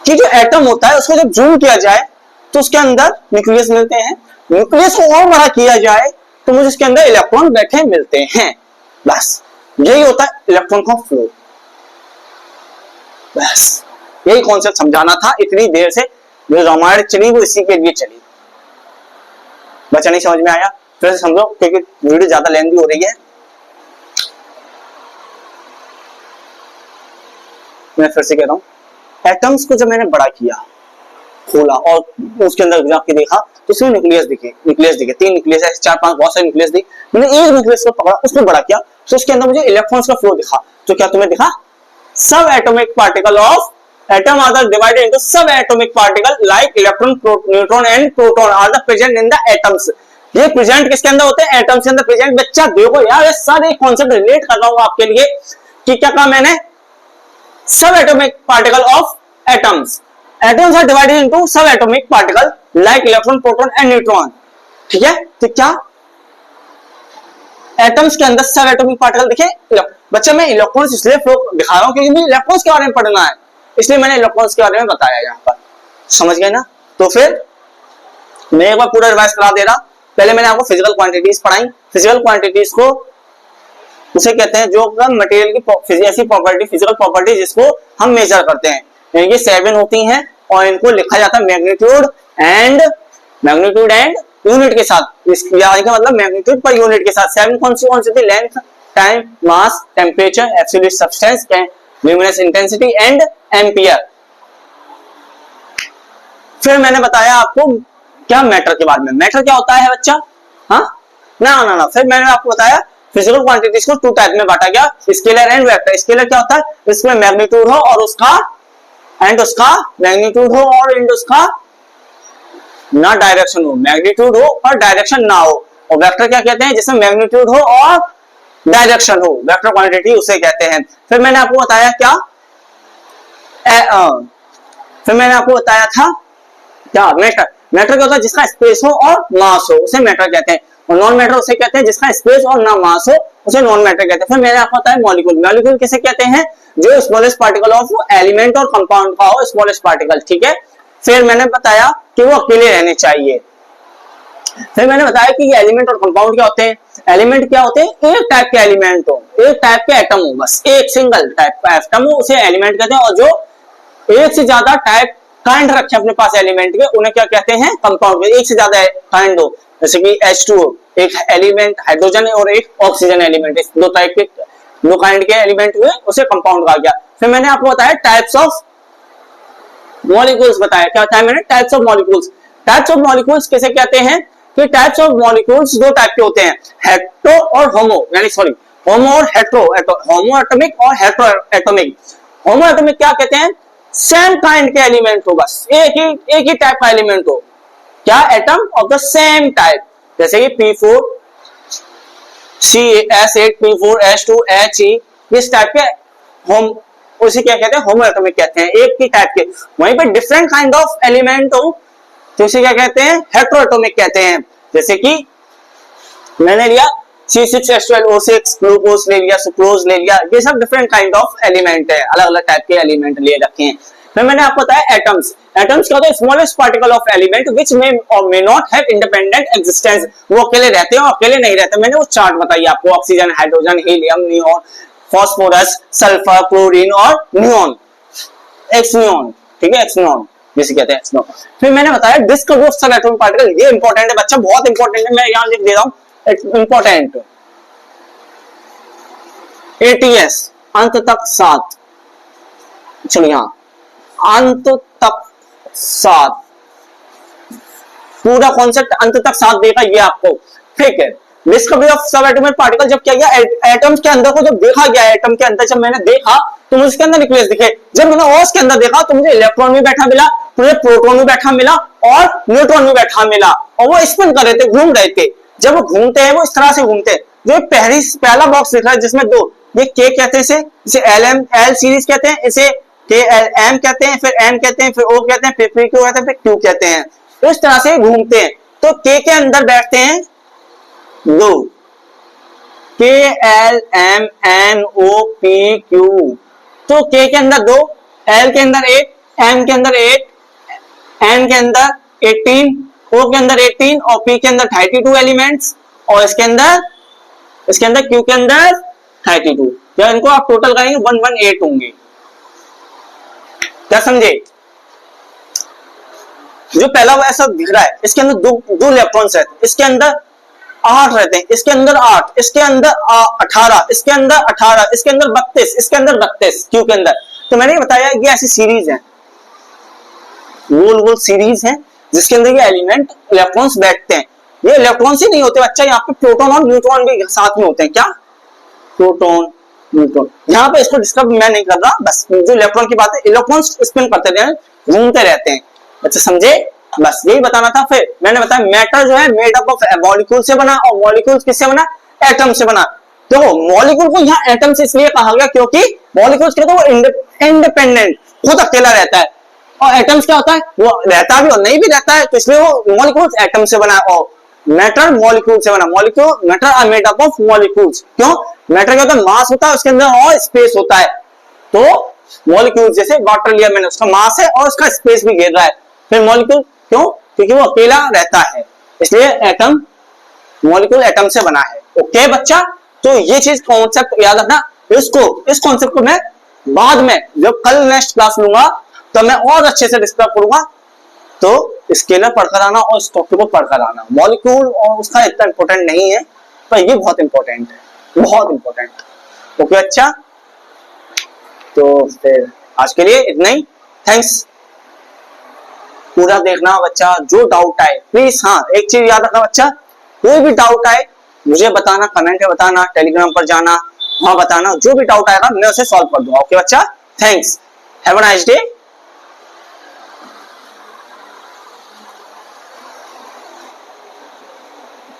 कि जो एटम होता है उसको जब जूम किया जाए तो उसके अंदर न्यूक्लियस मिलते हैं, न्यूक्लियस को और बड़ा किया जाए तो मुझे उसके अंदर इलेक्ट्रॉन बैठे मिलते हैं। बस यही होता है इलेक्ट्रॉन का फ्लो। बस यही कॉन्सेप्ट समझाना था। इतनी देर से जो रामायण चली वो इसी के लिए चली। बच्चा नहीं समझ में आया? फिर से समझो, क्योंकि वीडियो ज्यादा लेंथी हो रही है। मैं फिर से कह रहा हूं, एटम्स को जब मैंने बड़ा किया, खोला और उसके अंदर जाके देखा तो उसमें न्यूक्लियस दिखे, तीन न्यूक्लियस है, 4-5 बहुत सारे न्यूक्लियस दिखे। मैंने एक न्यूक्लियस को पकड़ा, उसको बड़ा किया तो उसके अंदर मुझे इलेक्ट्रॉन्स का फ्लो दिखा। तो क्या तुम्हें दिखा? Subatomic particle of atom are divided into subatomic particle like electron, neutron and proton are the present in the atoms. ये प्रेजेंट किसके अंदर होते हैं? एटम्स के अंदर प्रेजेंट। बच्चा देखो यार, ये सारे कॉन्सेप्ट रिलेट कर रहा हूं आपके लिए कि क्या कहा मैंने? Subatomic particle of atoms. Atoms are divided into subatomic particle like electron, proton and neutron. ठीक है? तो क्या एटम्स के अंदर सब एटॉमिक पार्टिकल दिखे? बच्चा मैं इलेक्ट्रॉन्स इसलिए फ्लो दिखा रहा हूं क्योंकि मुझे इलेक्ट्रॉन्स के बारे में पढ़ना है, इसलिए मैंने इलेक्ट्रॉन्स के बारे में बताया यहाँ पर। समझ गए ना? तो फिर मैं एक बार पूरा रिवाइज करा दे रहा। पहले मैंने आपको फिजिकल क्वांटिटीज पढ़ाई। फिजिकल क्वांटिटीज को उसे कहते हैं जो मटेरियल की ऐसी प्रॉपर्टी, फिजिकल प्रॉपर्टी जिसको हम मेजर करते हैं। ये 7 होती हैं और इनको लिखा जाता है मैग्नीट्यूड एंड यूनिट के साथ। इसका मतलब मैग्नीट्यूड पर यूनिट के साथ। 7 कौन सी होती? Length, time, mass, temperature, absolute substance, luminous intensity and ampere. फिर मैंने बताया आपको क्या मैटर के बारे में। मैटर क्या होता है बच्चा? हाँ ना। फिर मैंने आपको बताया फिजिकल क्वांटिटीज को 2 टाइप में बांटा गया, स्केलर एंड वेक्टर। स्केलर क्या होता है? इसमें मैग्नीट्यूड हो और उसका मैग्नीट्यूड हो और उसका ना डायरेक्शन हो, मैग्नीट्यूड हो और डायरेक्शन ना हो। और वेक्टर क्या कहते हैं? जिसमें मैग्नीट्यूड हो और डायरेक्शन हो, वेक्टर क्वांटिटी उसे कहते हैं। फिर मैंने आपको बताया क्या? फिर मैंने आपको बताया था क्या? मैटर क्या होता है? जिसका स्पेस हो और मास हो उसे मैटर कहते हैं। और नॉन मैटर उसे कहते हैं जिसका स्पेस और ना मास हो उसे नॉन मैटर कहते हैं। फिर मैंने आपको बताया मॉलिक्यूल। मॉलिक्यूल किसे कहते हैं? जो स्मॉलेस्ट पार्टिकल ऑफ एलिमेंट और कंपाउंड का हो, स्मॉलेस्ट पार्टिकल। ठीक है? फिर मैंने बताया कि वो अकेले रहने चाहिए। फिर मैंने बताया कि ये एलिमेंट और कंपाउंड क्या होते हैं। एलिमेंट क्या होते हैं? एक टाइप के एलिमेंट हो, एक टाइप के एटम हो, बस एक सिंगल टाइप का एटम हो उसे एलिमेंट कहते हैं। और जो एक से ज्यादा टाइप काइंड रखे अपने पास एलिमेंट के उन्हें क्या कहते हैं? कंपाउंड। एक से ज्यादा काइंड हो, जैसे कि H2O, एक एलिमेंट हाइड्रोजन और एक ऑक्सीजन एलिमेंट, दो टाइप के, दो काइंड के एलिमेंट हुए, उसे कंपाउंड कहा गया। फिर मैंने आपको बताया टाइप्स ऑफ मॉलिक्यूल्स बताया। क्या बताया मैंने? Types of molecules. Types of molecules किसे कहते हैं? कि टाइप्स ऑफ मॉलिक्यूल्स 2 टाइप के होते हैं, हेट्रो और होमो, यानी सॉरी होमो और हेट्रो, होमो एटॉमिक और हेट्रो एटॉमिक। होमो एटॉमिक क्या कहते हैं? सेम काइंड के एलिमेंट हो, बस एक ही टाइप का एलिमेंट हो। क्या? Atom of the same type, जैसे कि P4 C8 P4 H2 He, इस टाइप के होम, उसे क्या कहते हैं? होमो एटॉमिक कहते हैं, एक ही टाइप के। वहीं पे डिफरेंट काइंड ऑफ एलिमेंट हो तो उसे क्या कहते हैं? हेट्रो एटॉमिक कहते हैं। जैसे कि मैंने लिया C6H12O6 ग्लूकोज ले लिया, सुक्रोज ले लिया, ये सब डिफरेंट काइंड ऑफ एलिमेंट है, अलग अलग टाइप के एलिमेंट ले रखे हैं। फिर मैंने आपको बताया एटम्स। एटम्स क्या होता है? Smallest particle of element which may और may not have independent existence. वो अकेले रहते हैं और अकेले नहीं रहते। मैंने वो चार्ट बताई आपको, oxygen, hydrogen, helium, neon, phosphorus, sulphur, chlorine और नियोन, एक्स नियोन, ठीक है, एक्स नियोन जिसे कहते हैं एक्स नियोन। फिर मैंने बताया डिस्कवरी ऑफ सब एटॉमिक पार्टिकल, ये इंपॉर्टेंट है बच्चा, बहुत इंपॉर्टेंट है, मैं यहां लिख दे रहा हूं इंपॉर्टेंट। ATS अंत तक साथ, चलो यहां अंत तक साथ, पूरा कॉन्सेप्ट अंत तक साथ देगा ये आपको, ठीक है। डिस्कवरी ऑफ सब एटॉमिक पार्टिकल जब किया गया, एटम्स के अंदर को जब देखा गया, एटम के अंदर जब मैंने देखा तो मुझे इसके अंदर न्यूक्लियस दिखे। जब मैंने और उसके अंदर देखा तो मुझे इलेक्ट्रॉन भी बैठा मिला, मुझे प्रोटॉन भी बैठा मिला और न्यूट्रॉन भी बैठा मिला, और वो स्पिन कर रहे थे, घूम रहे थे। जब वो घूमते हैं वो इस तरह से घूमते हैं। जो पहला बॉक्स दिख रहा है जिसमें दो, ये के कहते हैं इसे एल सीरीज कहते हैं, इसे के एम कहते हैं, फिर एन कहते हैं, फिर ओ कहते हैं, फिर पी क्यू कहते हैं, फिर क्यू कहते हैं। तो इस तरह से घूमते हैं। तो के अंदर बैठते हैं दो, K L M N O P Q. तो के अंदर दो, एल के अंदर 8, एम के अंदर 8, एन के अंदर 18, ओ के अंदर 18 और पी के अंदर 32 एलिमेंट्स, और इसके अंदर क्यू के अंदर 32। या इनको आप टोटल करेंगे 118 होंगे। क्या समझे? जो पहला वो ऐसा दिख रहा है, इसके अंदर दो इलेक्ट्रॉन्स रहते हैं, इसके अंदर 8 रहते हैं, इसके अंदर 8, इसके अंदर 18, इसके अंदर 18, इसके अंदर 32, इसके अंदर 32 क्यू के अंदर। तो मैंने बताया ये ऐसी सीरीज है, गोल गोल सीरीज है जिसके अंदर ये एलिमेंट इलेक्ट्रॉन्स बैठते हैं। ये इलेक्ट्रॉन्स ही नहीं होते बच्चा, यहाँ पे प्रोटॉन और न्यूट्रॉन भी साथ में होते हैं। क्या? Proton neutron. यहाँ पे इसको डिस्टर्ब मैं नहीं कर रहा, बस जो इलेक्ट्रॉन की बात है, इलेक्ट्रॉन्स स्पिन करते रहते हैं, घूमते रहते हैं। अच्छा समझे? बस यही बताना था। फिर मैंने बताया मैटर जो है मेड अप ऑफ मॉलिक्यूल से बना, और मॉलिक्यूल किससे बना? एटम से बना। तो मॉलिक्यूल को यहाँ एटम से इसलिए कहा गया क्योंकि मॉलिक्यूल्स क्या होता है, वो इंडिपेंडेंट, खुद अकेला रहता है, और एटम्स क्या होता है, वो रहता भी और नहीं भी रहता है, तो इसलिए वो मॉलिक्यूल्स एटम से बना। और मैटर मॉलिक्यूल से बना। Molecule matter are made up of molecules. क्यों? मैटर क्या होता है, मास होता है, उसके अंदर और स्पेस होता है। तो मॉलिक्यूल जैसे वाटर लिया मैंने, उसका मास है और उसका स्पेस भी घेर रहा है। फिर मॉलिक्यूल क्यों? क्योंकि वो अकेला रहता है, इसलिए एटम, मॉलिक्यूल एटम से बना है। ओके बच्चा, तो ये चीज कॉन्सेप्ट याद रखना। इस कॉन्सेप्ट को मैं बाद में जब कल नेक्स्ट क्लास लूंगा तो मैं और अच्छे से डिस्कस करूंगा। तो स्केलर पढ़कर आना और इस टॉपिक को पढ़कर आना। मॉलिक्यूल और उसका इतना इंपॉर्टेंट नहीं है, पर ये बहुत इंपॉर्टेंट है, बहुत इंपॉर्टेंट। ओके अच्छा, तो फिर आज के लिए इतना ही। थैंक्स। पूरा देखना बच्चा, जो डाउट आए प्लीज। हाँ एक चीज याद रखना बच्चा, कोई भी डाउट आए मुझे बताना, कमेंट में बताना, टेलीग्राम पर जाना, वहां बताना, जो भी डाउट आएगा मैं उसे सॉल्व कर दूंगा। ओके बच्चा, thanks, have a nice day.